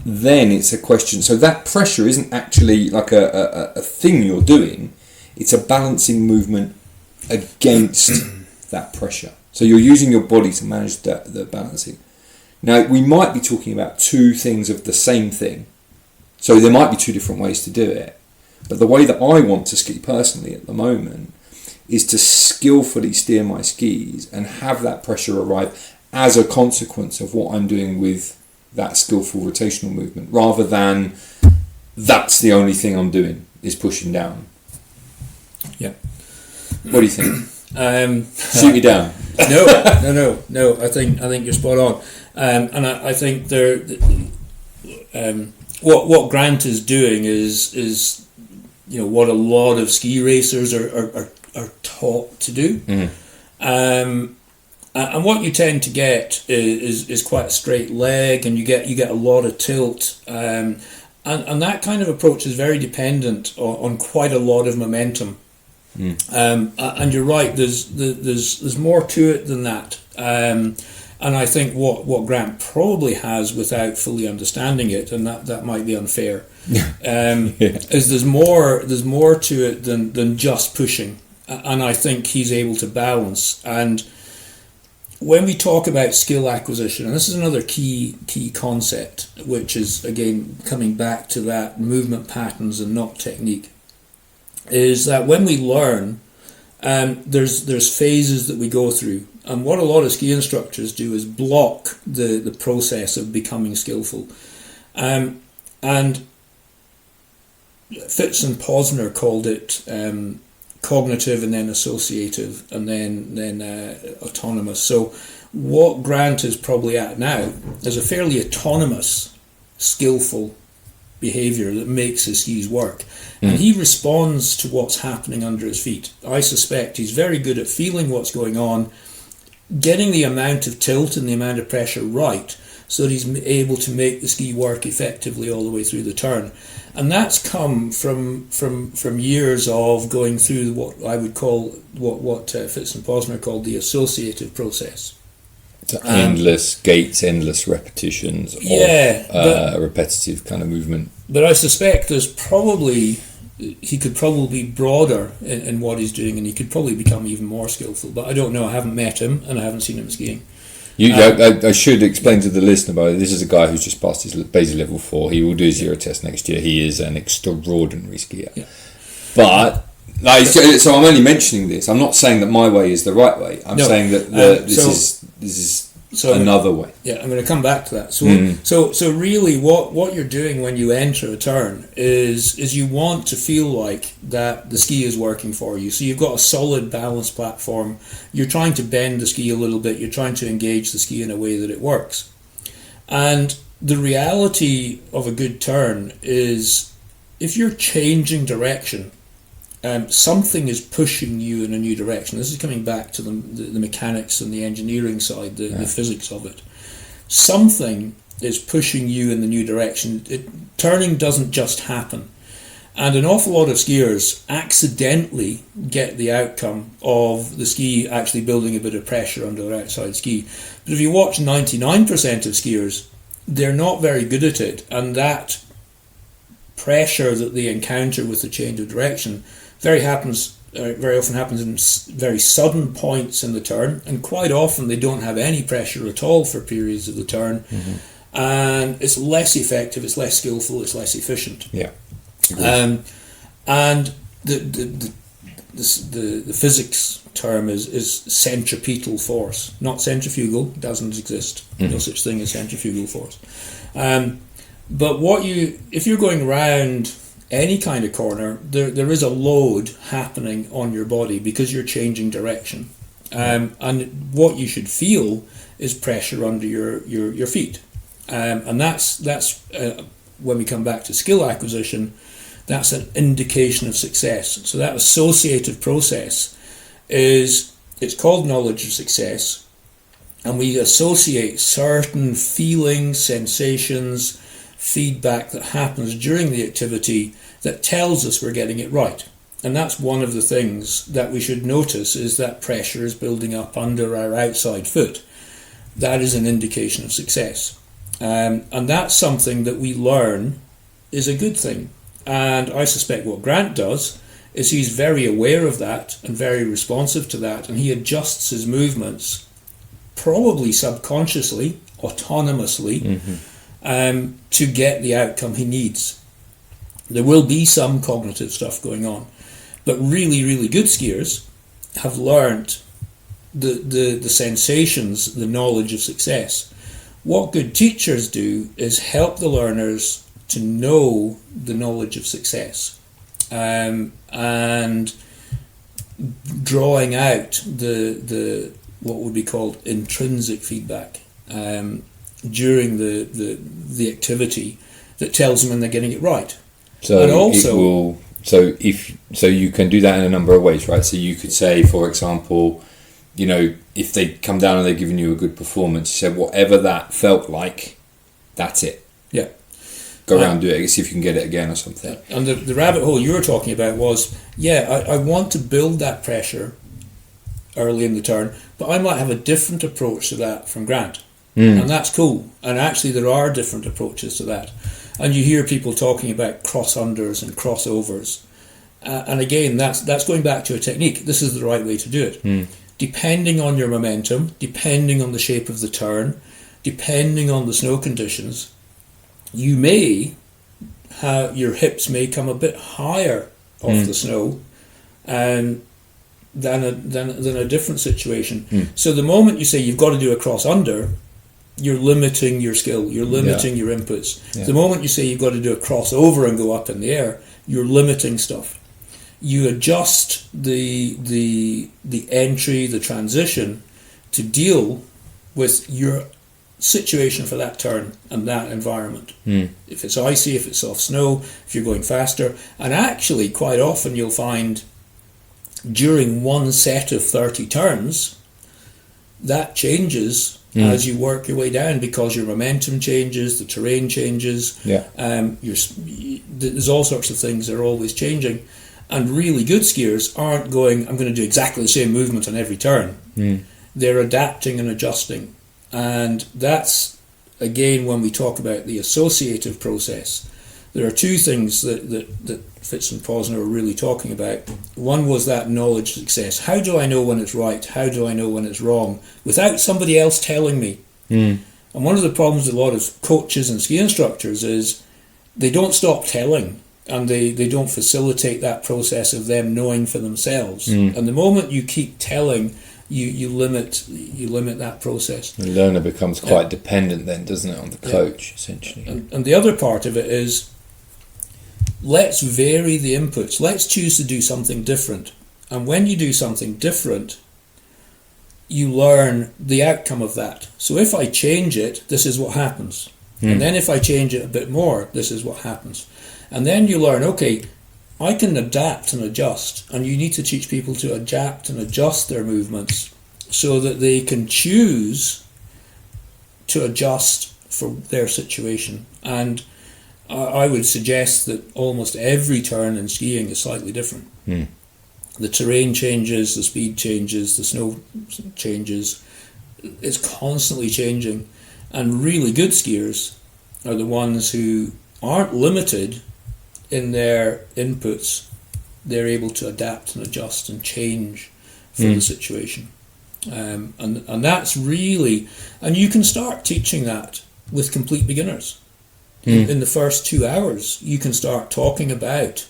then it's a question, so that pressure isn't actually like a thing you're doing, it's a balancing movement against that pressure. So you're using your body to manage the balancing. Now, we might be talking about two things of the same thing, so there might be two different ways to do it, but the way that I want to ski personally at the moment is to skillfully steer my skis and have that pressure arrive as a consequence of what I'm doing with that skillful rotational movement, rather than that's the only thing I'm doing is pushing down. Yeah. What do you think? Shoot me down. No. I think you're spot on, and I think what Grant is doing is what a lot of ski racers are taught to do. Mm-hmm. And what you tend to get is quite a straight leg, and you get a lot of tilt, and that kind of approach is very dependent on quite a lot of momentum. And you're right. There's more to it than that. And I think what Grant probably has, without fully understanding it, and that might be unfair, is there's more to it than just pushing. And I think he's able to balance. And when we talk about skill acquisition, and this is another key concept, which is again coming back to that movement patterns and not technique, is that when we learn, there's phases that we go through. And what a lot of ski instructors do is block the process of becoming skillful. And Fitz and Posner called it cognitive, and then associative, and then autonomous. So what Grant is probably at now is a fairly autonomous, skillful behaviour that makes his skis work. And he responds to what's happening under his feet. I suspect he's very good at feeling what's going on, getting the amount of tilt and the amount of pressure right, so that he's able to make the ski work effectively all the way through the turn. And that's come from years of going through what I would call, what Fitz and Posner called the associative process. So endless gates, endless repetitions of repetitive kind of movement. But I suspect he could probably be broader in what he's doing, and he could probably become even more skillful. But I don't know. I haven't met him, and I haven't seen him skiing. I should explain to the listener about it. This is a guy who's just passed his basic level 4. He will do his Eurotest next year. He is an extraordinary skier. Yeah. But so I'm only mentioning this. I'm not saying that my way is the right way. I'm saying that this is another way. Yeah, I'm going to come back to that. So really, what you're doing when you enter a turn is you want to feel like that the ski is working for you. So you've got a solid balanced platform. You're trying to bend the ski a little bit. You're trying to engage the ski in a way that it works. And the reality of a good turn is, if you're changing direction, something is pushing you in a new direction. This is coming back to the mechanics and the engineering side, the physics of it. Something is pushing you in the new direction. Turning doesn't just happen. And an awful lot of skiers accidentally get the outcome of the ski actually building a bit of pressure under their outside ski. But if you watch 99% of skiers, they're not very good at it. And that pressure that they encounter with the change of direction very often happens in very sudden points in the turn, and quite often they don't have any pressure at all for periods of the turn, and it's less effective, it's less skillful, it's less efficient. Yeah. And the physics term is centripetal force, not centrifugal. Doesn't exist. No such thing as centrifugal force. But if you're going around any kind of corner, there is a load happening on your body because you're changing direction. And what you should feel is pressure under your feet. And that's when we come back to skill acquisition, that's an indication of success. So that associative process it's called knowledge of success, and we associate certain feelings, sensations, feedback that happens during the activity that tells us we're getting it right. And that's one of the things that we should notice, is that pressure is building up under our outside foot. That is an indication of success. And that's something that we learn is a good thing. And I suspect what Grant does is he's very aware of that and very responsive to that, and he adjusts his movements, probably subconsciously, autonomously, to get the outcome he needs. There will be some cognitive stuff going on, but really, really good skiers have learnt the sensations, the knowledge of success. What good teachers do is help the learners to know the knowledge of success, and drawing out the what would be called intrinsic feedback during the activity that tells them when they're getting it right. So and also, so you can do that in a number of ways, right? So you could say, for example, if they come down and they're giving you a good performance, you say whatever that felt like, that's it. Yeah. go around and do it, see if you can get it again or something. And the rabbit hole you were talking about was, I want to build that pressure early in the turn, but I might have a different approach to that from Grant. And that's cool. And actually there are different approaches to that. And you hear people talking about cross-unders and crossovers. And again, that's going back to a technique. This is the right way to do it. Depending on your momentum, depending on the shape of the turn, depending on the snow conditions, you may have, your hips may come a bit higher off the snow than a different situation. So the moment you say you've got to do a cross-under, you're limiting your skill, you're limiting your inputs. The moment you say you've got to do a crossover and go up in the air, you're limiting stuff. You adjust the entry, the transition to deal with your situation for that turn and that environment. If it's icy, if it's soft snow, if you're going faster. And actually, quite often you'll find during one set of 30 turns, that changes as you work your way down, because your momentum changes, the terrain changes. There's all sorts of things that are always changing. And really good skiers aren't going, I'm going to do exactly the same movement on every turn. They're adapting and adjusting. And that's, again, when we talk about the associative process, there are two things that Fitz and Posner are really talking about. One was that knowledge success. How do I know when it's right? How do I know when it's wrong? Without somebody else telling me. And one of the problems with a lot of coaches and ski instructors is they don't stop telling, and they don't facilitate that process of them knowing for themselves. And the moment you keep telling, you limit that process. The learner becomes quite dependent then, doesn't it, on the coach, essentially. And the other part of it is, let's vary the inputs. Let's choose to do something different. And when you do something different, you learn the outcome of that. So if I change it, this is what happens. And then if I change it a bit more, this is what happens. And then you learn, okay, I can adapt and adjust. And you need to teach people to adapt and adjust their movements so that they can choose to adjust for their situation. And I would suggest that almost every turn in skiing is slightly different. The terrain changes, the speed changes, the snow changes. It's constantly changing. And really good skiers are the ones who aren't limited in their inputs. They're able to adapt and adjust and change for the situation. And that's really... And you can start teaching that with complete beginners. In the first 2 hours, you can start talking about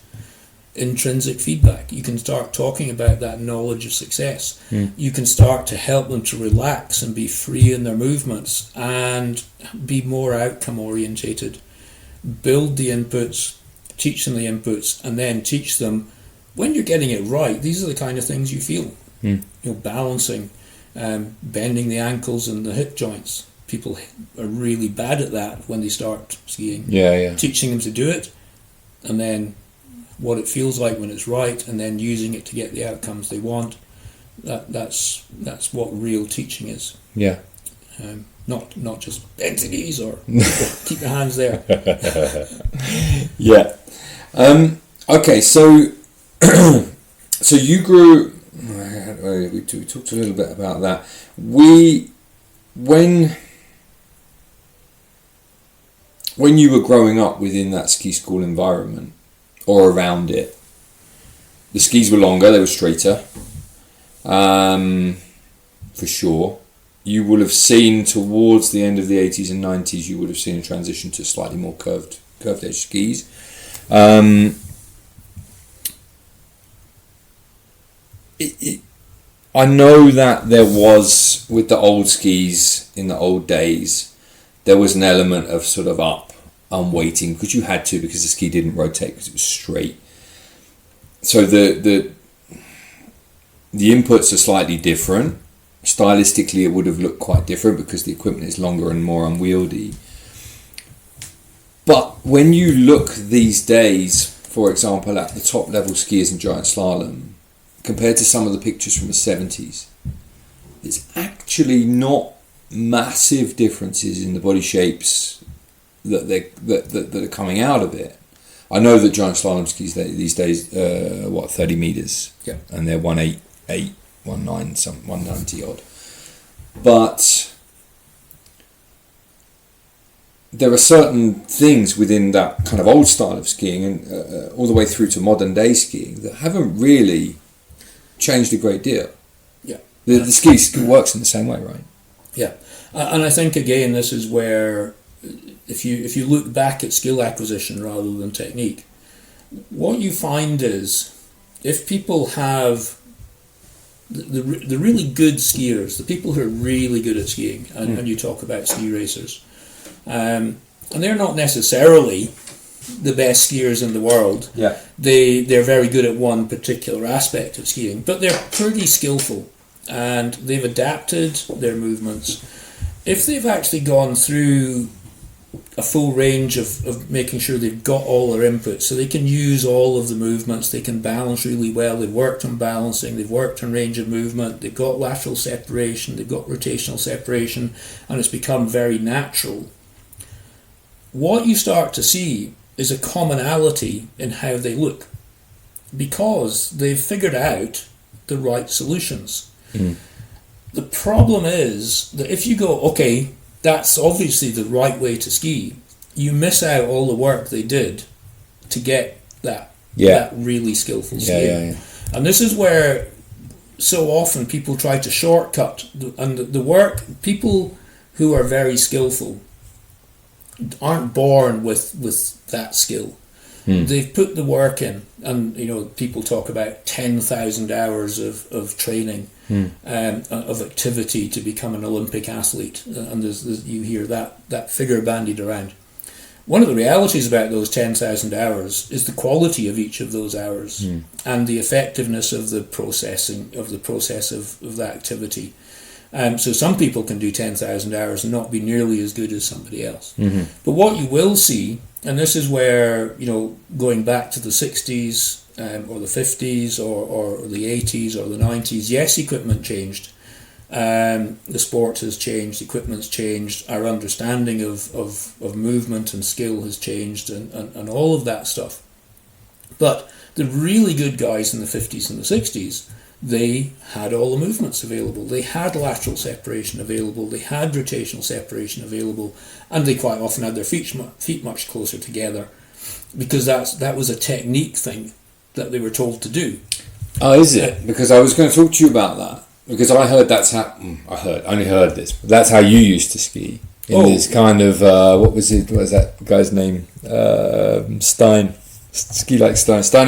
intrinsic feedback. You can start talking about that knowledge of success. You can start to help them to relax and be free in their movements and be more outcome orientated. Build the inputs, teach them the inputs, and then teach them, when you're getting it right, these are the kind of things you feel. Balancing, bending the ankles and the hip joints. People are really bad at that when they start skiing. Teaching them to do it, and then what it feels like when it's right, and then using it to get the outcomes they want. That's what real teaching is. Not just bend the knees or keep your hands there. Okay, so so you grew. We talked a little bit about that. When you were growing up within that ski school environment or around it, the skis were longer, they were straighter, for sure. You will have seen towards the end of the 80s and 90s, you would have seen a transition to slightly more curved edge skis. I know that there was, with the old skis in the old days, there was an element of sort of unweighting, because you had to, because the ski didn't rotate because it was straight. So the inputs are slightly different. Stylistically, it would have looked quite different because the equipment is longer and more unwieldy. But when you look these days, for example, at the top level skiers in giant slalom, compared to some of the pictures from the 70s, there's actually not massive differences in the body shapes that are coming out of it. I know that giant slalom skis these days 30 meters, and they're 188, 19, some 190 odd, but there are certain things within that kind of old style of skiing and all the way through to modern day skiing that haven't really changed a great deal. Yeah, the ski works in the same way, right? Yeah, and I think again this is where if you look back at skill acquisition rather than technique, what you find is if people have the really good skiers, the people who are really good at skiing, and you talk about ski racers, and they're not necessarily the best skiers in the world. Yeah, they're very good at one particular aspect of skiing, but they're pretty skillful and they've adapted their movements. If they've actually gone through a full range of making sure they've got all their inputs, so they can use all of the movements, they can balance really well, they've worked on balancing, they've worked on range of movement, they've got lateral separation, they've got rotational separation, and it's become very natural. What you start to see is a commonality in how they look, because they've figured out the right solutions. The problem is that if you go, okay, that's obviously the right way to ski, you miss out all the work they did to get that really skillful skiing. And this is where so often people try to shortcut, and the work, people who are very skillful aren't born with that skill. They've put the work in, and people talk about 10,000 hours of training, of activity to become an Olympic athlete, and you hear that figure bandied around. One of the realities about those 10,000 hours is the quality of each of those hours and the effectiveness of the process of that activity. So some people can do 10,000 hours and not be nearly as good as somebody else. But what you will see, and this is where, going back to the 60s or the 50s or the 80s or the 90s, yes, equipment changed. The sport has changed, equipment's changed, our understanding of movement and skill has changed, and all of that stuff. But the really good guys in the 50s and the 60s, they had all the movements available. They had lateral separation available. They had rotational separation available, and they quite often had their feet much closer together, because that was a technique thing that they were told to do. Oh, is it? Because I was going to talk to you about that, because I heard I only heard this, but that's how you used to ski. In this kind of what was that guy's name? Stein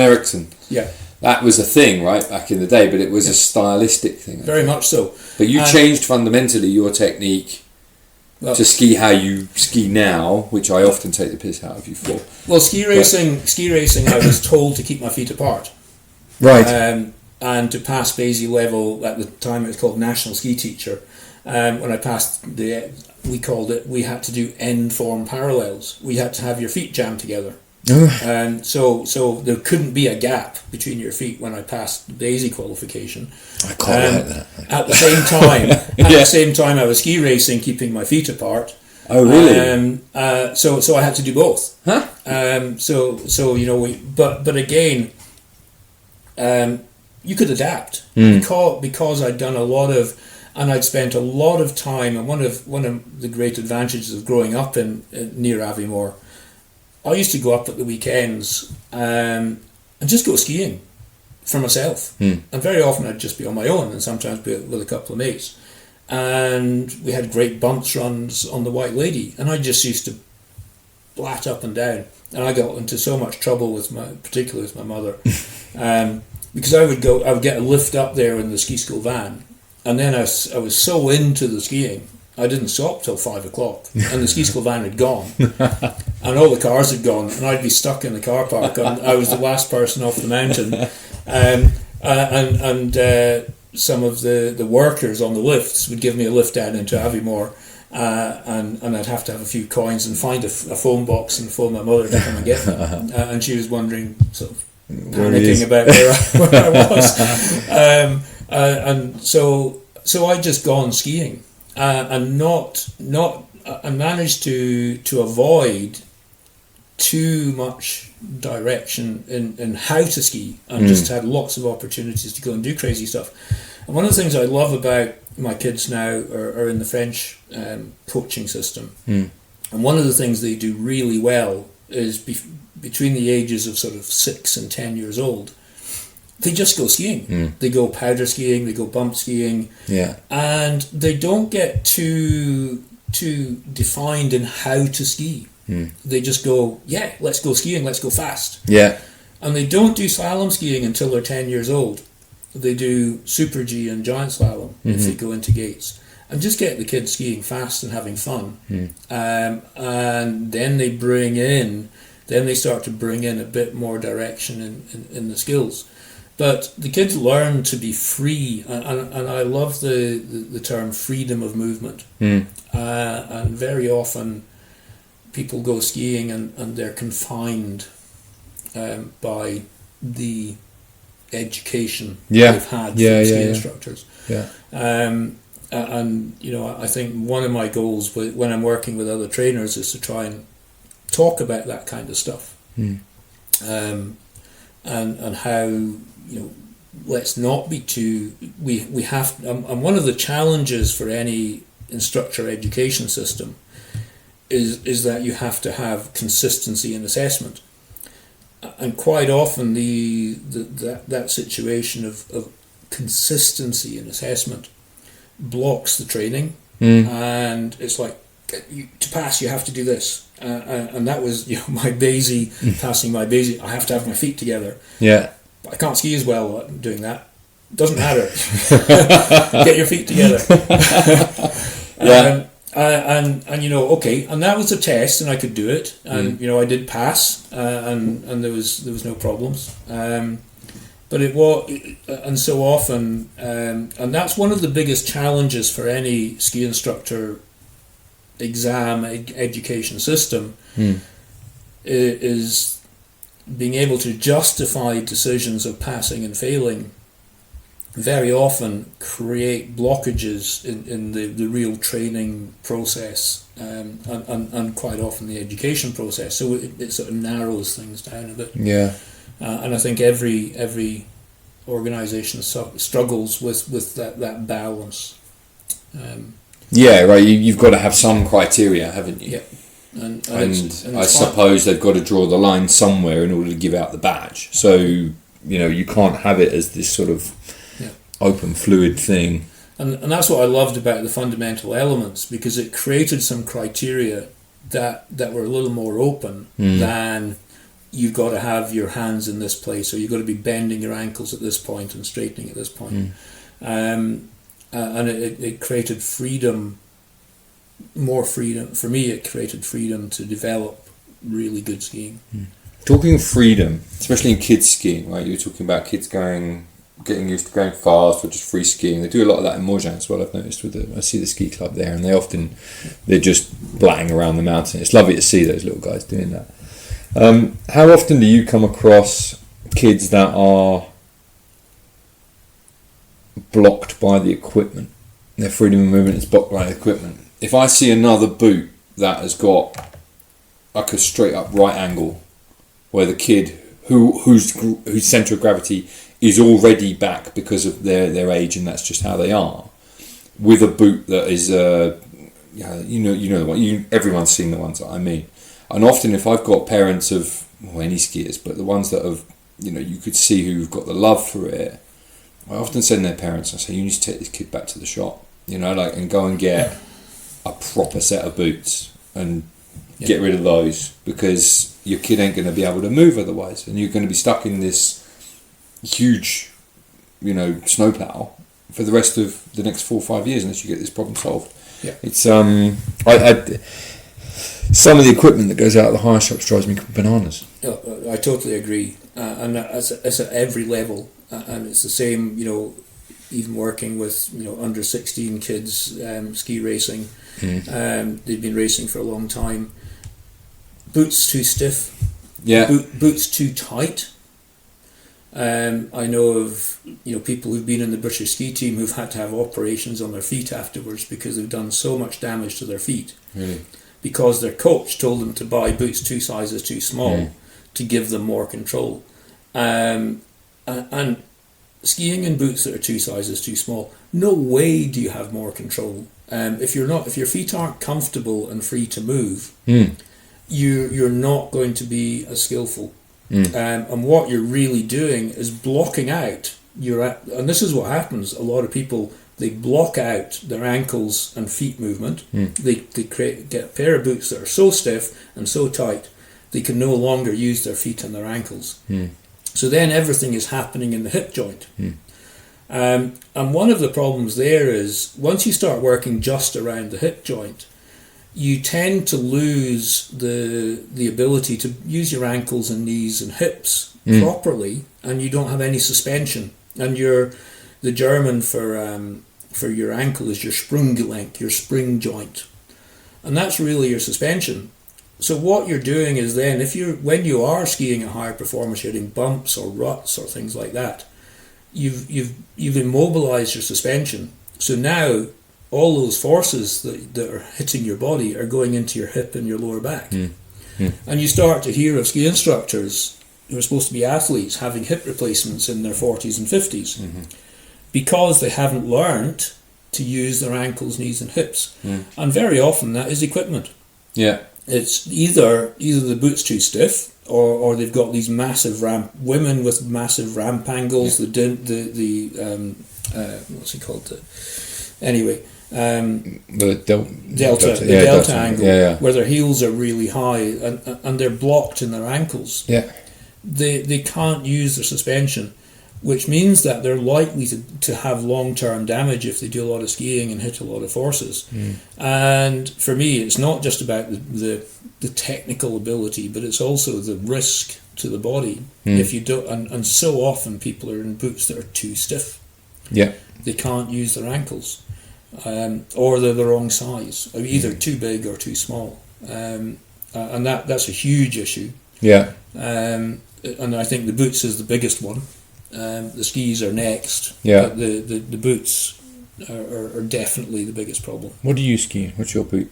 Eriksson. Yeah. That was a thing, right, back in the day, but it was a stylistic thing. Very much so. But you changed fundamentally your technique to ski how you ski now, which I often take the piss out of you for. Well, ski racing, I was told to keep my feet apart. Right. And to pass Basie level, at the time it was called National Ski Teacher. When I passed we had to do end form parallels. We had to have your feet jammed together. So there couldn't be a gap between your feet when I passed the Basie qualification. I quite like that. At the same time, I was ski racing, keeping my feet apart. Oh, really? So I had to do both. Huh? But again, you could adapt because I'd done a lot of, and I'd spent a lot of time. And one of the great advantages of growing up near Aviemore, I used to go up at the weekends and just go skiing for myself. And very often I'd just be on my own, and sometimes be with a couple of mates. And we had great bumps runs on the White Lady, and I just used to blat up and down. And I got into so much trouble particularly with my mother, because I would get a lift up there in the ski school van, and then I was so into the skiing, I didn't stop till 5 o'clock, and the ski school van had gone, and all the cars had gone, and I'd be stuck in the car park, and I was the last person off the mountain, and some of the workers on the lifts would give me a lift down into Aviemore, and I'd have to have a few coins and find a phone box and phone my mother to come and get me, and she was wondering, sort of panicking about where I was, and so I just gone skiing. and managed to avoid too much direction in how to ski, and just had lots of opportunities to go and do crazy stuff. And one of the things I love about my kids now are in the French coaching system. And one of the things they do really well is between the ages of sort of 6 and 10 years old, they just go skiing. They go powder skiing, they go bump skiing, and they don't get too defined in how to ski. They just go, let's go skiing, let's go fast. And they don't do slalom skiing until they're 10 years old. They do Super G and Giant Slalom if they go into gates. And just get the kids skiing fast and having fun. And then they start to bring in a bit more direction in the skills. But the kids learn to be free, and I love the term freedom of movement. And very often people go skiing and they're confined by the education they've had from ski instructors. And I think one of my goals when I'm working with other trainers is to try and talk about that kind of stuff, and how let's not be too. We have. And one of the challenges for any instructor education system is that you have to have consistency in assessment, and quite often that situation of consistency in assessment blocks the training, and it's like, to pass you have to do this, and that was my Basie, passing my Basie, I have to have my feet together, but I can't ski as well doing that. Doesn't matter. Get your feet together. And okay, and that was a test, and I could do it, and I did pass, and there was no problems. But it was, and so often, and that's one of the biggest challenges for any ski instructor exam education system, is being able to justify decisions of passing and failing. Very often create blockages in the real training process, and quite often the education process. So it sort of narrows things down a bit. And I think every organisation struggles with that balance. You've got to have some criteria, haven't you? And I suppose they've got to draw the line somewhere in order to give out the badge. So you can't have it as this sort of open fluid thing. And that's what I loved about the fundamental elements, because it created some criteria that were a little more open than you've got to have your hands in this place, or you've got to be bending your ankles at this point and straightening at this point. And it created freedom, more freedom. For me, it created freedom to develop really good skiing. Talking of freedom, especially in kids skiing, right? You were talking about kids getting used to going fast or just free skiing. They do a lot of that in Morjan as well, I've noticed. I see the ski club there, and they're just blatting around the mountain. It's lovely to see those little guys doing that. How often do you come across kids that are blocked by the equipment? Their freedom of movement is blocked by the equipment. If I see another boot that has got like a straight up right angle, where the kid whose centre of gravity is already back because of their age, and that's just how they are, with a boot that is the one, everyone's seen the ones that I mean. And often if I've got parents of any skiers, but the ones that have, you could see who've got the love for it, I often send their parents and say, you need to take this kid back to the shop, and go and get a proper set of boots and get rid of those, because your kid ain't going to be able to move otherwise, and you're going to be stuck in this huge, snowplow for the rest of the next 4 or 5 years unless you get this problem solved. It's some of the equipment that goes out of the hire shops drives me bananas. I totally agree, and it's at every level, and it's the same. Even working with under 16 kids ski racing, they've been racing for a long time. Boots too stiff, boots too tight. I know of people who've been in the British ski team who've had to have operations on their feet afterwards because they've done so much damage to their feet. Really? Because their coach told them to buy boots 2 sizes too small to give them more control. And skiing in boots that are 2 sizes too small, no way do you have more control. If your feet aren't comfortable and free to move, you're not going to be as skillful. And what you're really doing is blocking out and this is what happens. A lot of people, they block out their ankles and feet movement. They get a pair of boots that are so stiff and so tight they can no longer use their feet and their ankles. So then everything is happening in the hip joint. And one of the problems there is once you start working just around the hip joint, you tend to lose the ability to use your ankles and knees and hips properly, and you don't have any suspension. And the German for your ankle is your Sprunggelenk, your spring joint, and that's really your suspension. So what you're doing is then, when you are skiing at higher performance, you're hitting bumps or ruts or things like that, you've immobilized your suspension. So now all those forces that are hitting your body are going into your hip and your lower back. And you start to hear of ski instructors who are supposed to be athletes having hip replacements in their 40s and 50s because they haven't learned to use their ankles, knees and hips. And very often that is equipment. It's either the boot's too stiff, or they've got these massive women with massive ramp angles. The what's it called? The delta angle, where their heels are really high and they're blocked in their ankles. They can't use their suspension, which means that they're likely to have long-term damage if they do a lot of skiing and hit a lot of forces. And for me, it's not just about the technical ability, but it's also the risk to the body. If you don't, and so often people are in boots that are too stiff. They can't use their ankles, or they're the wrong size, or either too big or too small, and that's a huge issue. And I think the boots is the biggest one. The skis are next. But the boots are definitely the biggest problem. What do you ski? What's your boot?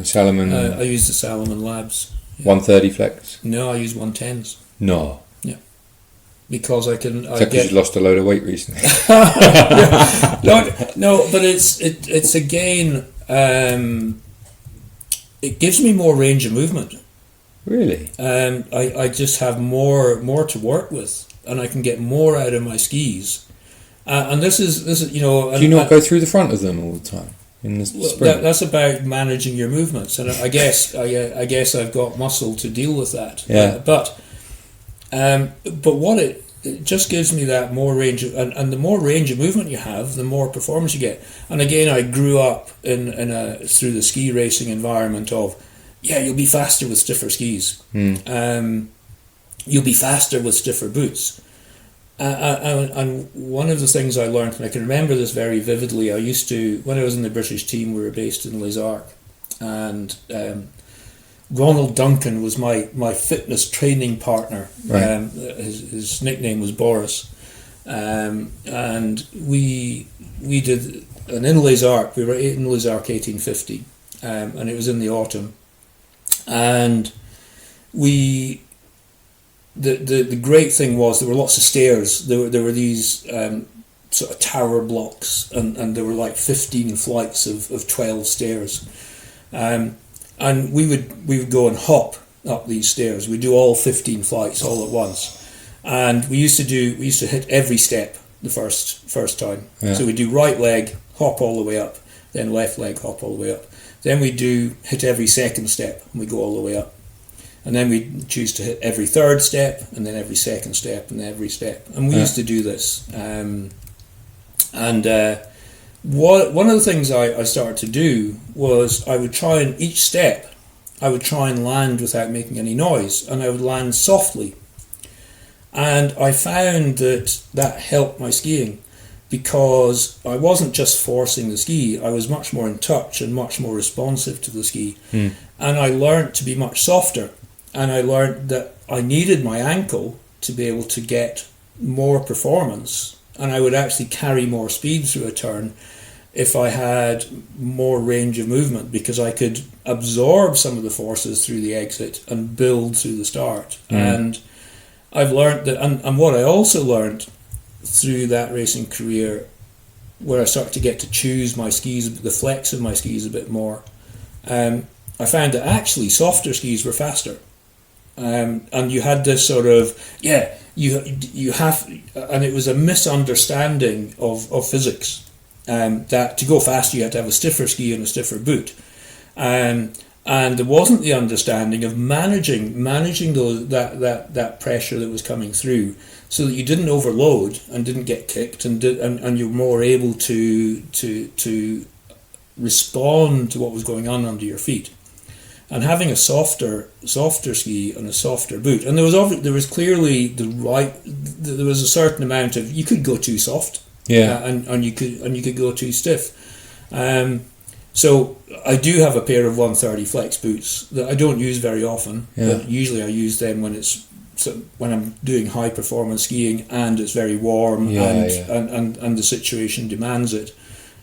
Salomon? I use the Salomon Labs. 130 flex? No, I use 110s. No. Yeah. Because I can. Because you lost a load of weight recently. No, but it's again. It gives me more range of movement. Really? I just have more to work with, and I can get more out of my skis. And this is Do you not go through the front of them all the time in the spring? That's about managing your movements, and I guess I've got muscle to deal with that. But what it just gives me that more range of, and the more range of movement you have, the more performance you get. And again, I grew up through the ski racing environment of. You'll be faster with stiffer skis. You'll be faster with stiffer boots. And one of the things I learned, and I can remember this very vividly, I used to, when I was in the British team, we were based in Les Arcs, and Ronald Duncan was my fitness training partner. His nickname was Boris. And we did in Les Arcs, we were in Les Arcs 1850, and it was in the autumn. And the great thing was there were lots of stairs. There were these sort of tower blocks, and there were like 15 flights of 12 stairs. And we would go and hop up these stairs. We'd do all 15 flights all at once. And we used to hit every step the first time. So we'd do right leg, hop all the way up, then left leg, hop all the way up. Then we hit every second step, and we go all the way up. And then we choose to hit every third step, and then every second step, and every step. And we used to do this. One of the things I started to do was I would try and each step, I would try and land without making any noise, and I would land softly. And I found that helped my skiing, because I wasn't just forcing the ski, I was much more in touch and much more responsive to the ski. And I learned to be much softer, and I learned that I needed my ankle to be able to get more performance, and I would actually carry more speed through a turn if I had more range of movement, because I could absorb some of the forces through the exit and build through the start. And I've learned that, and what I also learned through that racing career, where I started to get to choose my skis, the flex of my skis a bit more, I found that actually softer skis were faster. And you had this sort of, you have, and it was a misunderstanding of physics. That to go faster you had to have a stiffer ski and a stiffer boot, and there wasn't the understanding of managing that pressure that was coming through, so that you didn't overload and didn't get kicked, and you're more able to respond to what was going on under your feet. And having a softer ski and a softer boot, and there was clearly there was a certain amount of, you could go too soft. And you could go too stiff. So I do have a pair of 130 flex boots that I don't use very often. But usually I use them when I'm doing high performance skiing and it's very warm and the situation demands it.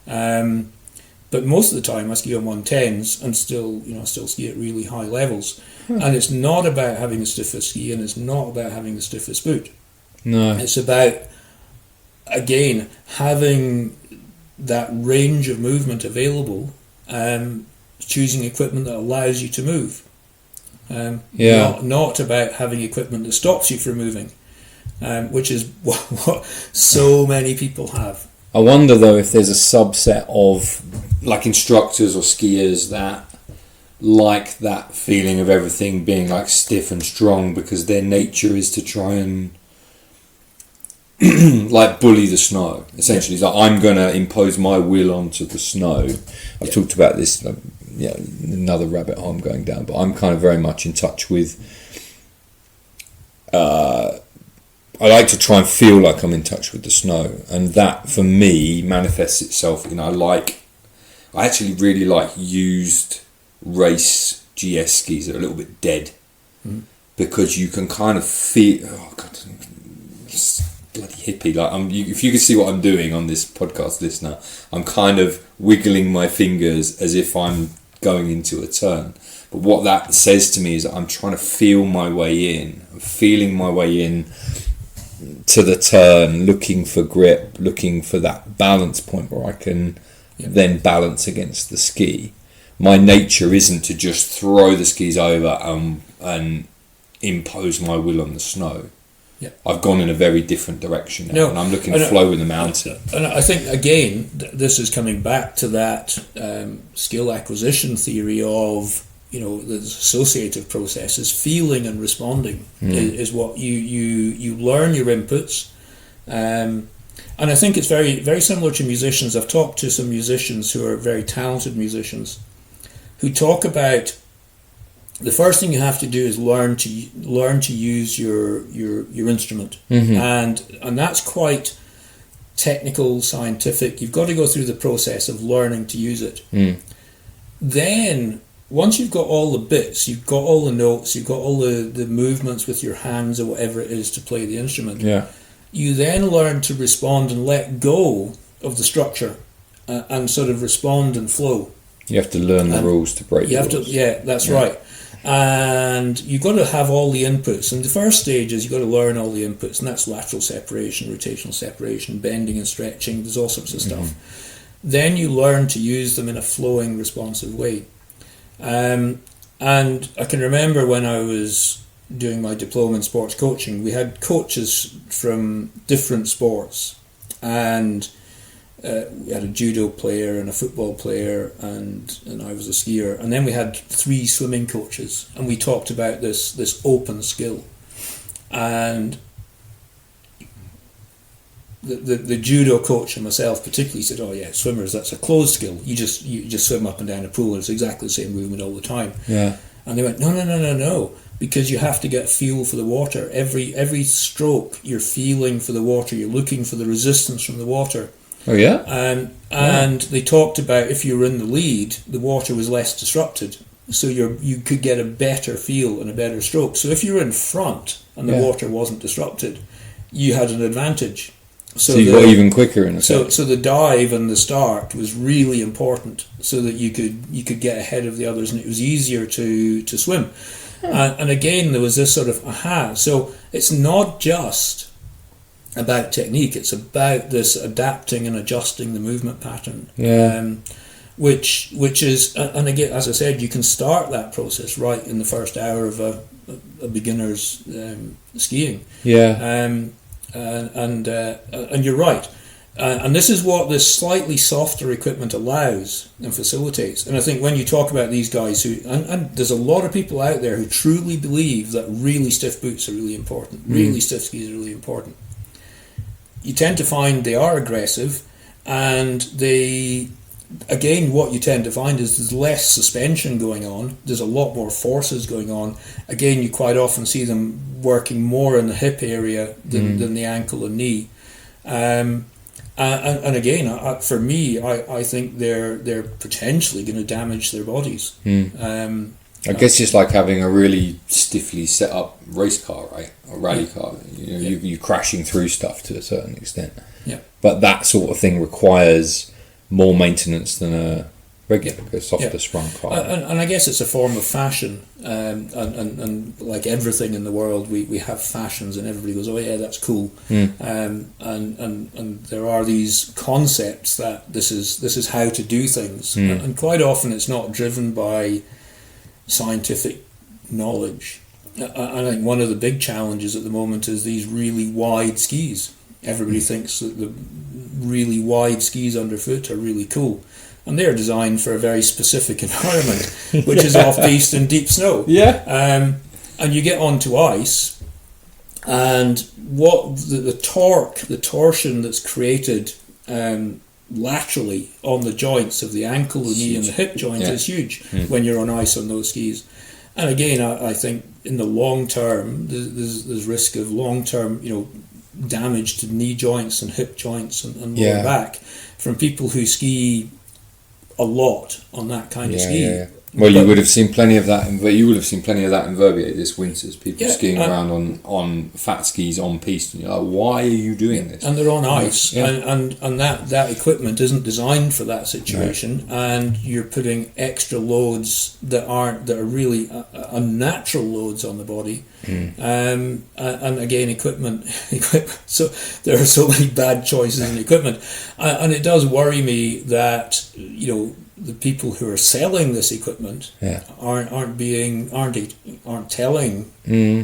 But most of the time I ski on 110s and still ski at really high levels. And it's not about having the stiffest ski, and it's not about having the stiffest boot. No, it's about, again, having that range of movement available, choosing equipment that allows you to move. Not about having equipment that stops you from moving, which is what so many people have. I wonder though if there's a subset of like instructors or skiers that like that feeling of everything being like stiff and strong, because their nature is to try and like bully the snow. Essentially, it's like, I'm going to impose my will onto the snow. I've talked about this, another rabbit hole I'm going down, but I'm kind of very much in touch with, I like to try and feel like I'm in touch with the snow, and that for me manifests itself in, I actually really like used race GS skis that are a little bit dead, because you can kind of feel, bloody hippie, if you can see what I'm doing on this podcast, listener, I'm kind of wiggling my fingers as if I'm going into a turn. But what that says to me is that I'm trying to feel my way in. I'm feeling my way in to the turn, looking for grip, looking for that balance point where I can then balance against the ski. My nature isn't to just throw the skis over and impose my will on the snow. I've gone in a very different direction now, and I'm looking to flow in the mountain. And I think, again, this is coming back to that skill acquisition theory of, the associative processes. Feeling and responding is what you learn your inputs. And I think it's very, very similar to musicians. I've talked to some musicians who are very talented musicians who talk about, the first thing you have to do is learn to use your instrument, and that's quite technical, scientific. You've got to go through the process of learning to use it. Then once you've got all the bits, you've got all the notes, you've got all the movements with your hands or whatever it is to play the instrument. You then learn to respond and let go of the structure and sort of respond and flow. You have to learn the rules to break the rules. That's right. And you've got to have all the inputs. And the first stage is you've got to learn all the inputs, and that's lateral separation, rotational separation, bending and stretching. There's all sorts of stuff. Then you learn to use them in a flowing, responsive way. And I can remember when I was doing my diploma in sports coaching, we had coaches from different sports, and we had a judo player and a football player, and I was a skier, and then we had 3 swimming coaches, and we talked about this open skill. And the judo coach and myself particularly said, swimmers, that's a closed skill. You just swim up and down a pool, and it's exactly the same movement all the time. And they went, no, because you have to get a feel for the water. Every stroke you're feeling for the water, you're looking for the resistance from the water. Oh yeah? And they talked about, if you were in the lead, the water was less disrupted, so you could get a better feel and a better stroke. So if you were in front and the water wasn't disrupted, you had an advantage. So you got even quicker in a sense. So the dive and the start was really important, so that you could get ahead of the others, and it was easier to swim. And again, there was this sort of aha. So it's not just about technique; it's about this adapting and adjusting the movement pattern. Yeah. Which is, and again, as I said, you can start that process right in the first hour of a beginner's skiing. Yeah. And you're right, and this is what this slightly softer equipment allows and facilitates. And I think when you talk about these guys and there's a lot of people out there who truly believe that really stiff boots are really important, really stiff skis are really important. You tend to find they are aggressive, and what you tend to find is there's less suspension going on. There's a lot more forces going on. Again, you quite often see them working more in the hip area than the ankle and knee. And again, for me, I think they're potentially going to damage their bodies. I guess it's like having a really stiffly set up race car, right? A rally car. You're crashing through stuff to a certain extent. Yeah. But that sort of thing requires more maintenance than a regular, softer sprung car. And I guess it's a form of fashion, and like everything in the world, we have fashions, and everybody goes, oh yeah, that's cool. And there are these concepts that this is how to do things, and quite often it's not driven by scientific knowledge. I think one of the big challenges at the moment is these really wide skis. Everybody thinks that the really wide skis underfoot are really cool, and they're designed for a very specific environment, which is off-piste and deep snow. And you get onto ice, and what the torque, the torsion that's created laterally on the joints of the ankle, the knee, and the hip joint is huge when you're on ice on those skis. And again, I think in the long term, there's risk of long term, damage to knee joints and hip joints and lower back from people who ski a lot on that kind of ski. Well, you would have seen plenty of that. You would have seen plenty of that in Verbier this winter. People skiing around on fat skis on piste, and you're like, "Why are you doing this?" And they're on ice, and that equipment isn't designed for that situation. And you're putting extra loads that are really unnatural loads on the body. And again, equipment. So there are so many bad choices in equipment, and it does worry me that the people who are selling this equipment aren't telling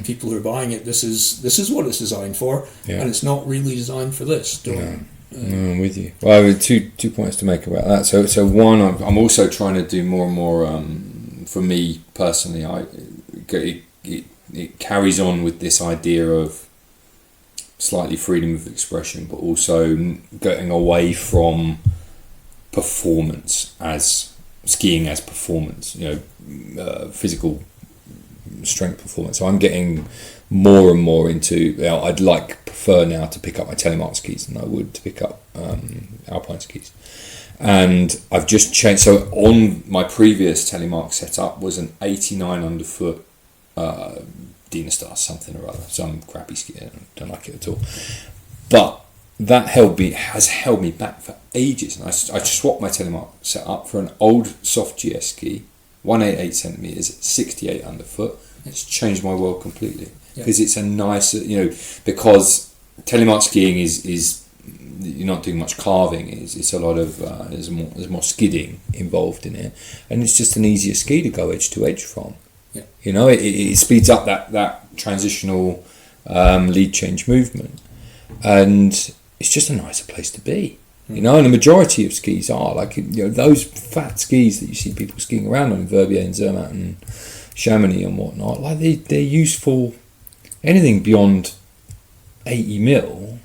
people who are buying it this is what it's designed for, and it's not really designed for this. I'm with you. Well, I have two points to make about that. So one, I'm also trying to do more and more. For me personally, it carries on with this idea of slightly freedom of expression, but also getting away from performance as skiing as performance, physical strength performance. So I'm getting more and more into, I'd prefer now to pick up my telemark skis than I would to pick up Alpine skis. And I've just changed. So on my previous telemark setup was an 89 underfoot Dynastar something or other, some crappy ski. I don't like it at all. But that has held me back for ages, and I swapped my telemark setup for an old soft GS ski, 188 centimeters, 68 underfoot. It's changed my world completely because it's a nicer, because telemark skiing is you're not doing much carving. It's a lot of there's more skidding involved in it, and it's just an easier ski to go edge to edge from. It speeds up that transitional lead change movement, and it's just a nicer place to be, and the majority of skis are those fat skis that you see people skiing around on in Verbier and Zermatt and Chamonix and whatnot. They're useful. Anything beyond 80 mil,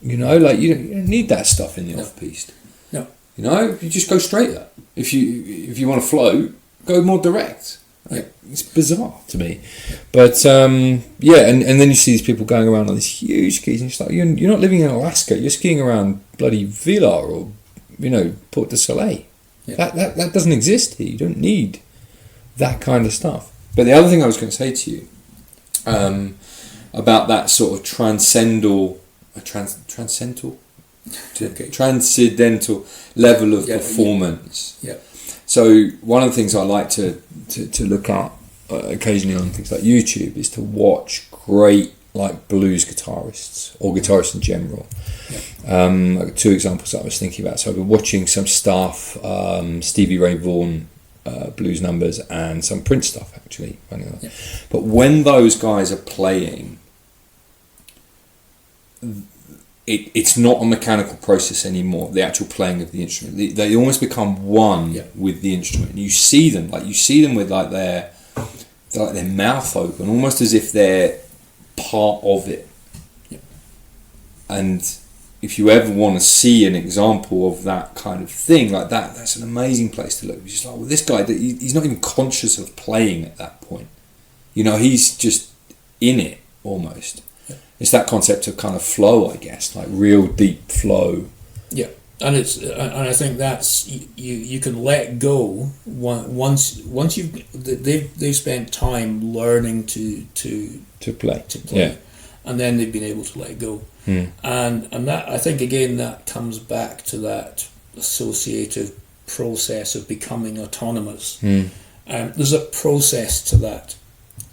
you don't need that stuff in the off piste. No, you just go straighter. If you want to float, go more direct. It's bizarre to me, but and then you see these people going around on these huge skis, and you're not living in Alaska. You're skiing around bloody Vila or Port de Soleil. That doesn't exist here. You don't need that kind of stuff. But the other thing I was going to say to you, and about that sort of transcendental level of performance. Yeah. So one of the things I like to look at occasionally on things like YouTube is to watch great like blues guitarists or guitarists in general. Like 2 examples that I was thinking about. So I've been watching some stuff, Stevie Ray Vaughan blues numbers, and some Prince stuff actually. But when those guys are playing, it's not a mechanical process anymore. The actual playing of the instrument, they almost become one with the instrument. You see them with like their mouth open, almost as if they're part of it. And if you ever want to see an example of that kind of thing like that, that's an amazing place to look. It's just like, well, this guy, he's not even conscious of playing at that point. He's just in it almost. It's that concept of kind of flow, I guess, like real deep flow. Yeah, and I think that's you can let go once they've spent time learning to play. Yeah. And then they've been able to let go. And that, I think, again, that comes back to that associative process of becoming autonomous. There's a process to that.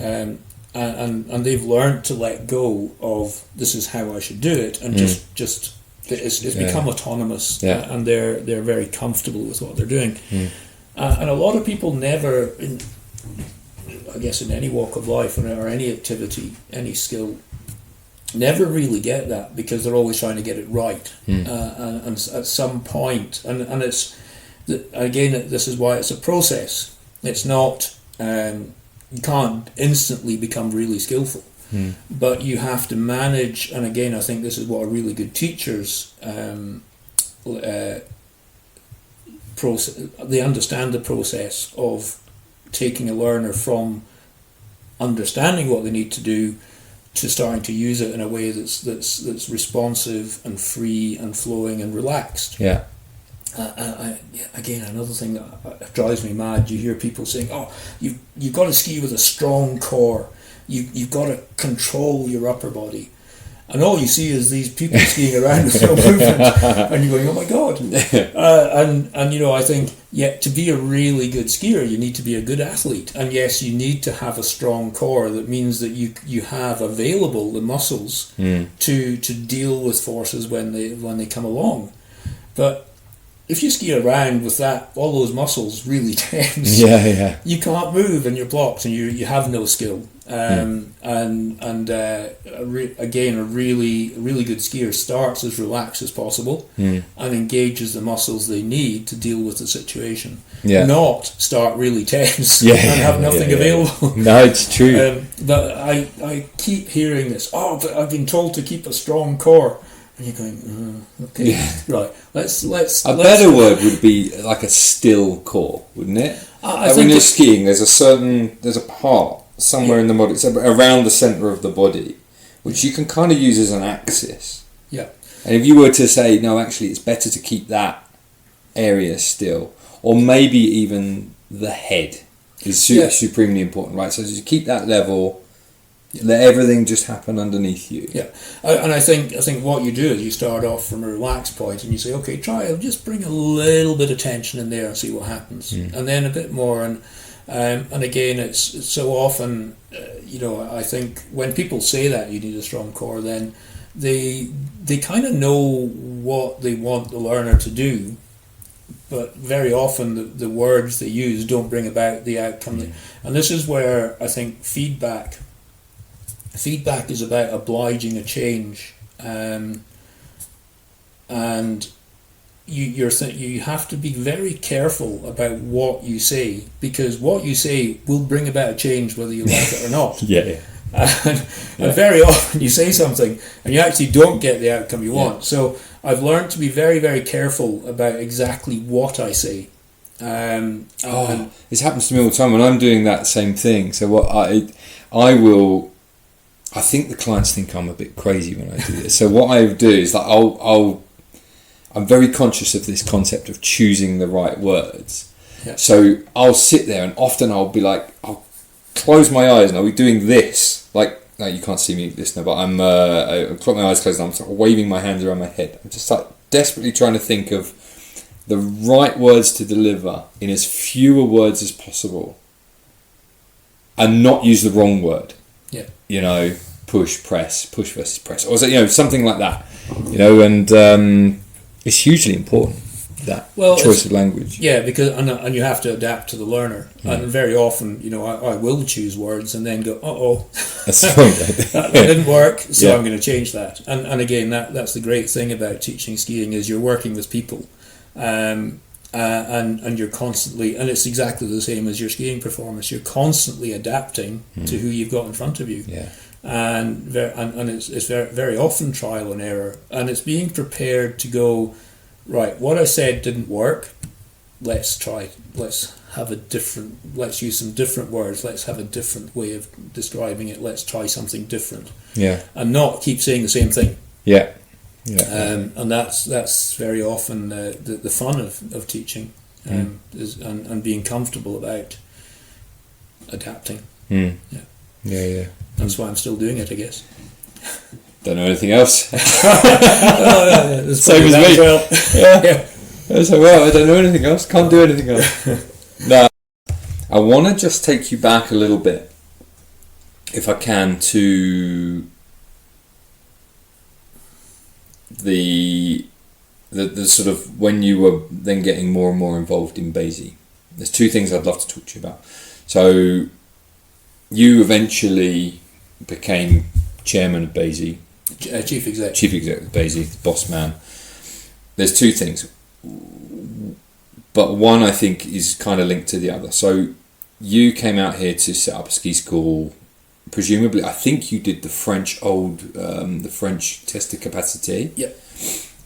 And they've learned to let go of this is how I should do it, and just it's become autonomous, and they're very comfortable with what they're doing. And a lot of people never, I guess in any walk of life or any activity, any skill, never really get that, because they're always trying to get it right. And at some point, and it's again, this is why it's a process. It's not you can't instantly become really skillful, but you have to manage. And again, I think this is what a really good teacher's process. They understand the process of taking a learner from understanding what they need to do to starting to use it in a way that's responsive and free and flowing and relaxed. Again, another thing that drives me mad, you hear people saying, "Oh, you've got to ski with a strong core. You've got to control your upper body," and all you see is these people skiing around with no movement, and you're going, "Oh my god!" And I think to be a really good skier, you need to be a good athlete, and yes, you need to have a strong core. That means that you have available the muscles to deal with forces when they come along, but if you ski around with all those muscles really tense, you can't move and you're blocked and you have no skill. Again, a really good skier starts as relaxed as possible and engages the muscles they need to deal with the situation. Not start really tense and have nothing available. No, it's true. But I keep hearing this. Oh, but I've been told to keep a strong core. And you're going, okay, right. Let's. A better word would be like a still core, wouldn't it? When you're skiing, there's a part somewhere in the body, it's around the centre of the body, which you can kind of use as an axis. Yeah. And if you were to say, no, actually, it's better to keep that area still, or maybe even the head is supremely important, right? So to keep that level. Let everything just happen underneath you. Yeah, and I think what you do is you start off from a relaxed point and you say, okay, just bring a little bit of tension in there and see what happens, and then a bit more, and again, it's so often, I think when people say that you need a strong core, then they kind of know what they want the learner to do, but very often the words they use don't bring about the outcome, and this is where I think feedback is about obliging a change, and you have to be very careful about what you say, because what you say will bring about a change whether you like it or not. And very often you say something and you actually don't get the outcome you want. So I've learned to be very, very careful about exactly what I say. This happens to me all the time when I'm doing that same thing. So what I think the clients think I'm a bit crazy when I do this. So what I do is that I'm very conscious of this concept of choosing the right words. Yeah. So I'll sit there and often I'll be like, I'll close my eyes and I'll be doing this, like no, you can't see me, listener, but I've got my eyes closed and I'm sort of waving my hands around my head. I'm just like desperately trying to think of the right words to deliver in as fewer words as possible and not use the wrong word. Yeah. You know, push versus press, or something like that. You know, and it's hugely important, that choice of language. Yeah, because and you have to adapt to the learner. And very often, I will choose words and then go, that didn't work, so I'm going to change that. And again, that's the great thing about teaching skiing, is you're working with people, and you're constantly, and it's exactly the same as your skiing performance. You're constantly adapting to who you've got in front of you. Yeah. And it's very, very often trial and error, and it's being prepared to go, right, what I said didn't work, let's use some different words, let's have a different way of describing it, let's try something different. Yeah. And not keep saying the same thing. Yeah. And that's very often the fun of teaching, and being comfortable about adapting. Yeah. That's why I'm still doing it, I guess. Don't know anything else. Same as me. Well. Yeah. So, I don't know anything else. Can't do anything else. No. I want to just take you back a little bit, if I can, to the sort of when you were then getting more and more involved in Basie. There's two things I'd love to talk to you about. So, you eventually became chairman of Basie. Chief executive. Chief executive of Basie, boss man. There's two things, but one I think is kind of linked to the other. So you came out here to set up a ski school. Presumably, I think you did the French test de capacité. Yep.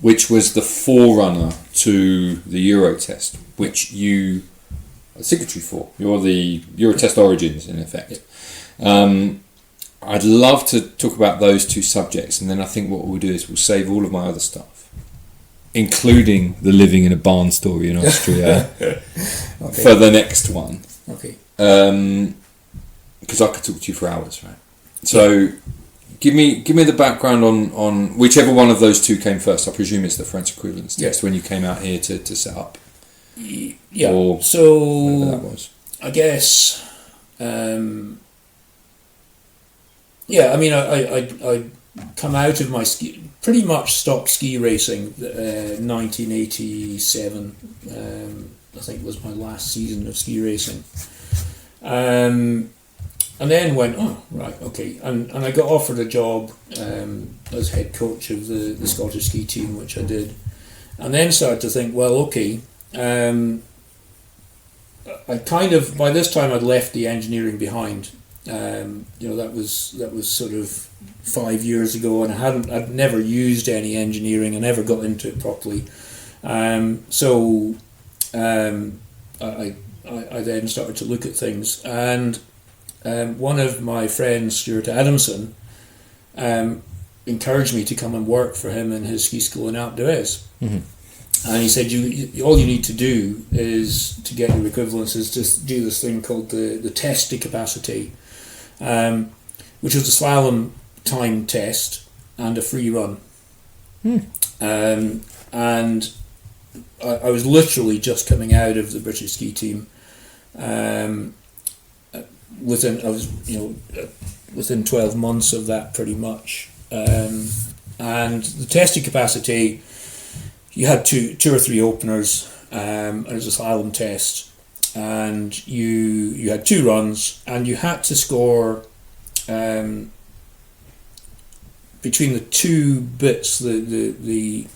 Which was the forerunner to the Eurotest, which you are signatory for. You're the Eurotest Origins, in effect. Yep. I'd love to talk about those two subjects, and then I think what we'll do is we'll save all of my other stuff, including the living in a barn story in Austria, for the next one. Okay. Because I could talk to you for hours, right? So, give me the background on whichever one of those two came first. I presume it's the French equivalence test when you came out here to set up. Yeah. Or so whatever that was. I guess. I mean, I come out of my pretty much stopped ski racing 1987. I think was my last season of ski racing. And then went, oh, right, okay. And I got offered a job as head coach of the Scottish ski team, which I did. And then started to think, well, okay, I kind of, by this time I'd left the engineering behind. That was sort of 5 years ago, and I'd never used any engineering. I never got into it properly. I then started to look at things, and one of my friends, Stuart Adamson, encouraged me to come and work for him in his ski school in Alpe d'Huez. Mm-hmm. And he said, all you need to do is to get your equivalence is just do this thing called the test de capacité, which was a slalom time test and a free run. And I was literally just coming out of the British ski team. Within 12 months of that, pretty much. And the test de capacité, you had two or three openers. It was a slalom test, and you had two runs, and you had to score between the two bits, the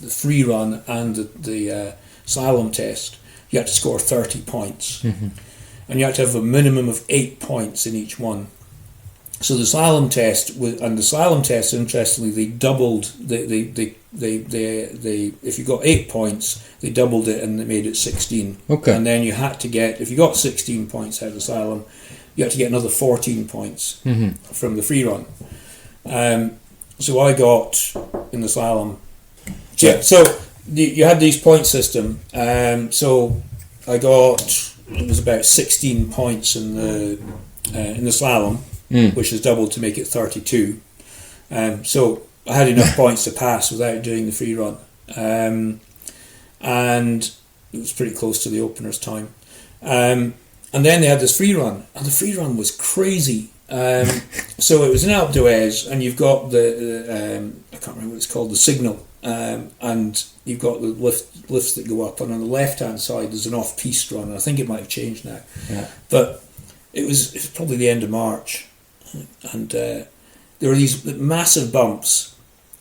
free run and the slalom test. You had to score 30 points, and you had to have a minimum of 8 points in each one. So the slalom test, interestingly, they doubled. They if you got 8 points, they doubled it and they made it 16. Okay. And then you had to get, if you got 16 points out of the slalom, you had to get another 14 points from the free run. So I got in the slalom. Yeah. So you had these point system. So I got, it was about 16 points in the slalom. which is doubled to make it 32. So I had enough points to pass without doing the free run. And it was pretty close to the opener's time. And then they had this free run, and the free run was crazy. So it was in Alpe d'Huez, and you've got the I can't remember what it's called, the signal, and you've got the lifts that go up, and on the left hand side there's an off-piste run. I think it might have changed now, but it was probably the end of March, and there were these massive bumps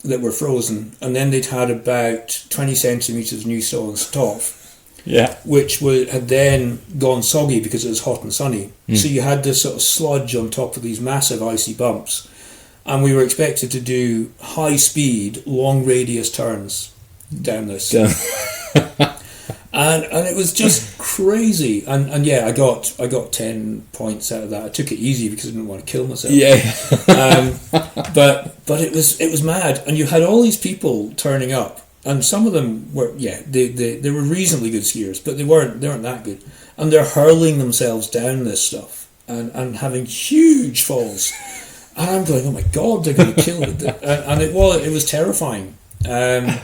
that were frozen, and then they'd had about 20 centimetres of new snow on top. Yeah, which had then gone soggy because it was hot and sunny. So you had this sort of sludge on top of these massive icy bumps, and we were expected to do high speed, long radius turns down this. and it was just crazy. And yeah, I got 10 points out of that. I took it easy because I didn't want to kill myself. But it was mad, and you had all these people turning up. And some of them were, they were reasonably good skiers, but they weren't that good. And they're hurling themselves down this stuff and having huge falls. And I'm going, oh my God, they're going to kill it. And it was terrifying. It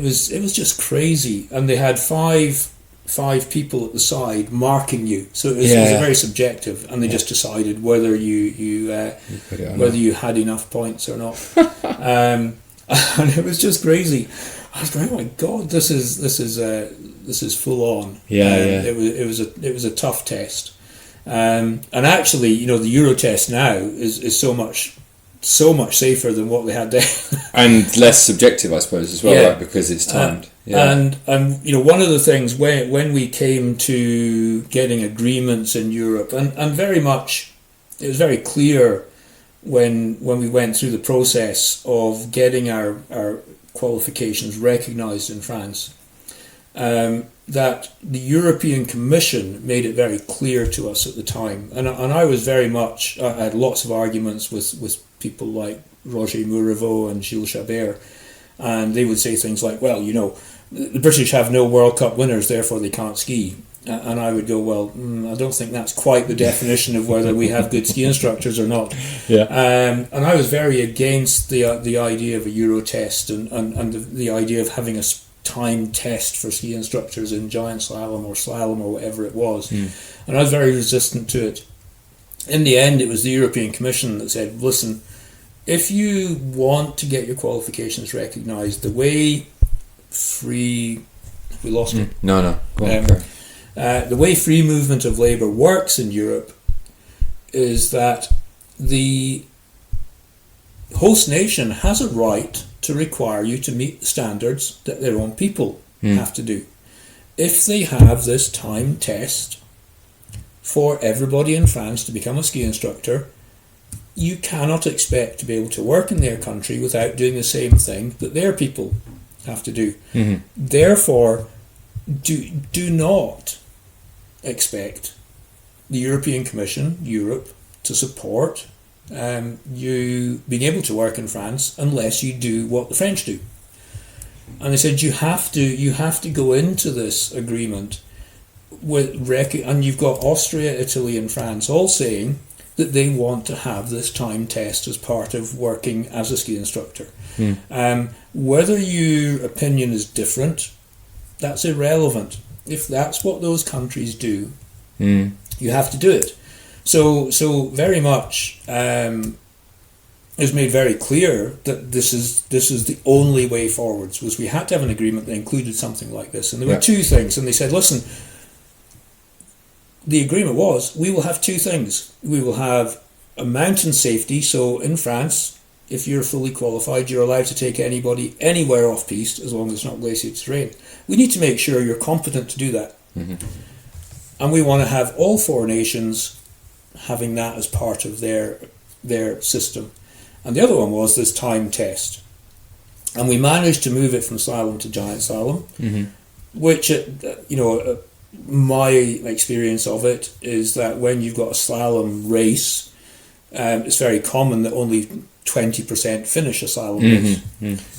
was just crazy. And they had five people at the side marking you, so it was very subjective. And they just decided whether you had enough points or not. And it was just crazy. I was going, oh my God, this is full on. It was a tough test, and actually, the Eurotest now is so much safer than what they had then, and less subjective, I suppose, as well, right? Because it's timed. And one of the things when we came to getting agreements in Europe, and very much, it was very clear. When we went through the process of getting our qualifications recognised in France, that the European Commission made it very clear to us at the time, and I was very much, I had lots of arguments with people like Roger Moureveau and Gilles Chabert, and they would say things like, well, the British have no World Cup winners, therefore they can't ski. And I would go, well, I don't think that's quite the definition of whether we have good ski instructors or not. And I was very against the idea of a Eurotest and the idea of having a time test for ski instructors in giant slalom or whatever it was. And I was very resistant to it. In the end, it was the European Commission that said, listen, if you want to get your qualifications recognised, the way free... We lost it. No. Go on, the way free movement of labour works in Europe is that the host nation has a right to require you to meet the standards that their own people have to do. If they have this time test for everybody in France to become a ski instructor, you cannot expect to be able to work in their country without doing the same thing that their people have to do. Therefore, do not expect the European Commission, Europe, to support you being able to work in France unless you do what the French do. And they said you have to go into this agreement and you've got Austria, Italy, and France all saying that they want to have this time test as part of working as a ski instructor. Whether your opinion is different, that's irrelevant. If that's what those countries do, you have to do it. So very much it was made very clear that this is the only way forwards. Was we had to have an agreement that included something like this, and there were two things. And they said, listen, the agreement was we will have two things. We will have a mountain safety. So in France, if you're fully qualified, you're allowed to take anybody anywhere off piste as long as it's not glacier terrain. We need to make sure you're competent to do that. And we want to have all four nations having that as part of their system. And the other one was this time test. And we managed to move it from slalom to giant slalom, which, my experience of it is that when you've got a slalom race, it's very common that only 20% finish a slalom race.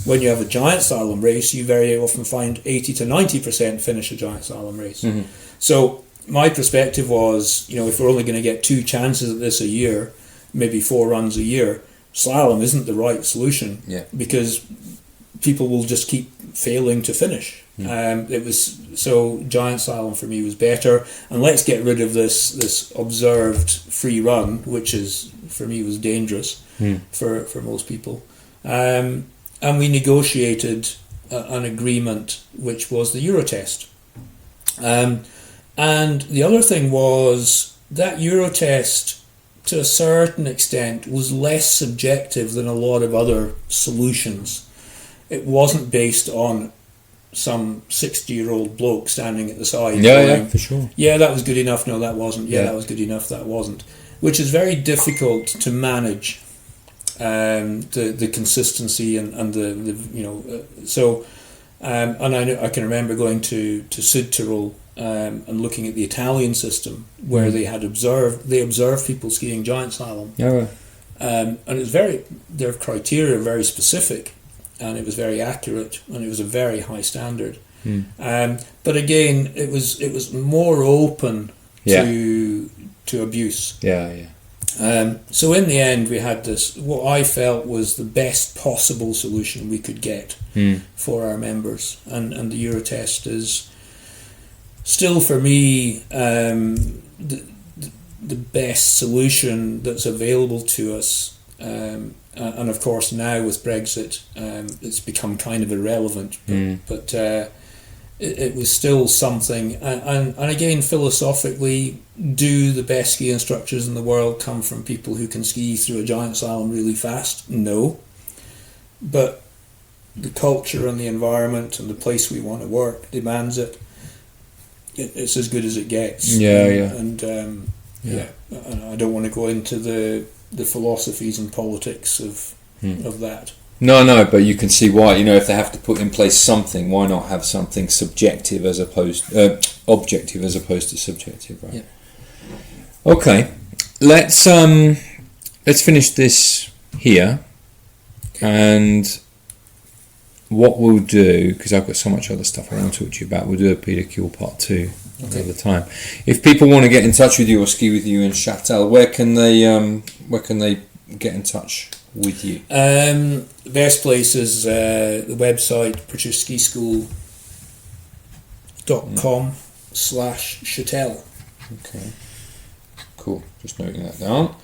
When you have a giant slalom race, you very often find 80 to 90% finish a giant slalom race. So my perspective was, if we're only going to get 2 chances at this a year, maybe 4 runs a year, slalom isn't the right solution. Yeah. Because people will just keep failing to finish. So giant slalom for me was better, and let's get rid of this observed free run, which is for me was dangerous for most people. And we negotiated an agreement, which was the Eurotest. And the other thing was that Eurotest, to a certain extent, was less subjective than a lot of other solutions. It wasn't based on some 60-year-old bloke standing at the side going, for sure. Yeah, that was good enough. No, that wasn't. Yeah, that was good enough. That wasn't. Which is very difficult to manage. The consistency and and I can remember going to Südtirol and looking at the Italian system where they observed people skiing giant slalom. And it was their criteria were very specific, and it was very accurate, and it was a very high standard. But again, it was more open to abuse. So in the end, we had this, what I felt was the best possible solution we could get for our members, and the Eurotest is still for me the best solution that's available to us. And of course now with Brexit, it's become kind of irrelevant, but it was still something. And again, philosophically, do the best ski instructors in the world come from people who can ski through a giant slalom really fast? No. But the culture and the environment and the place we want to work demands it. It's as good as it gets. And I don't want to go into the philosophies and politics of that. No, but you can see why. If they have to put in place something, why not have something subjective as opposed objective as opposed to subjective, right? Yeah. Okay, let's finish this here, and what we'll do, because I've got so much other stuff I want to talk to you about, we'll do a Peter Kuwall part 2 another time. If people want to get in touch with you or ski with you in Châtel, where can they get in touch with you? The best place is the website britiskskiskool.com/Châtel. Okay, cool. Just noting that down.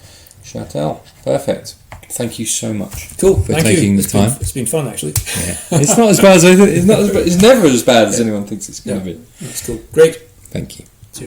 Châtel, perfect. Thank you so much. Cool. For taking the time. It's been fun, actually. It's not as bad as I think. It's never as bad as anyone thinks it's going to be. That's cool. Great. Thank you.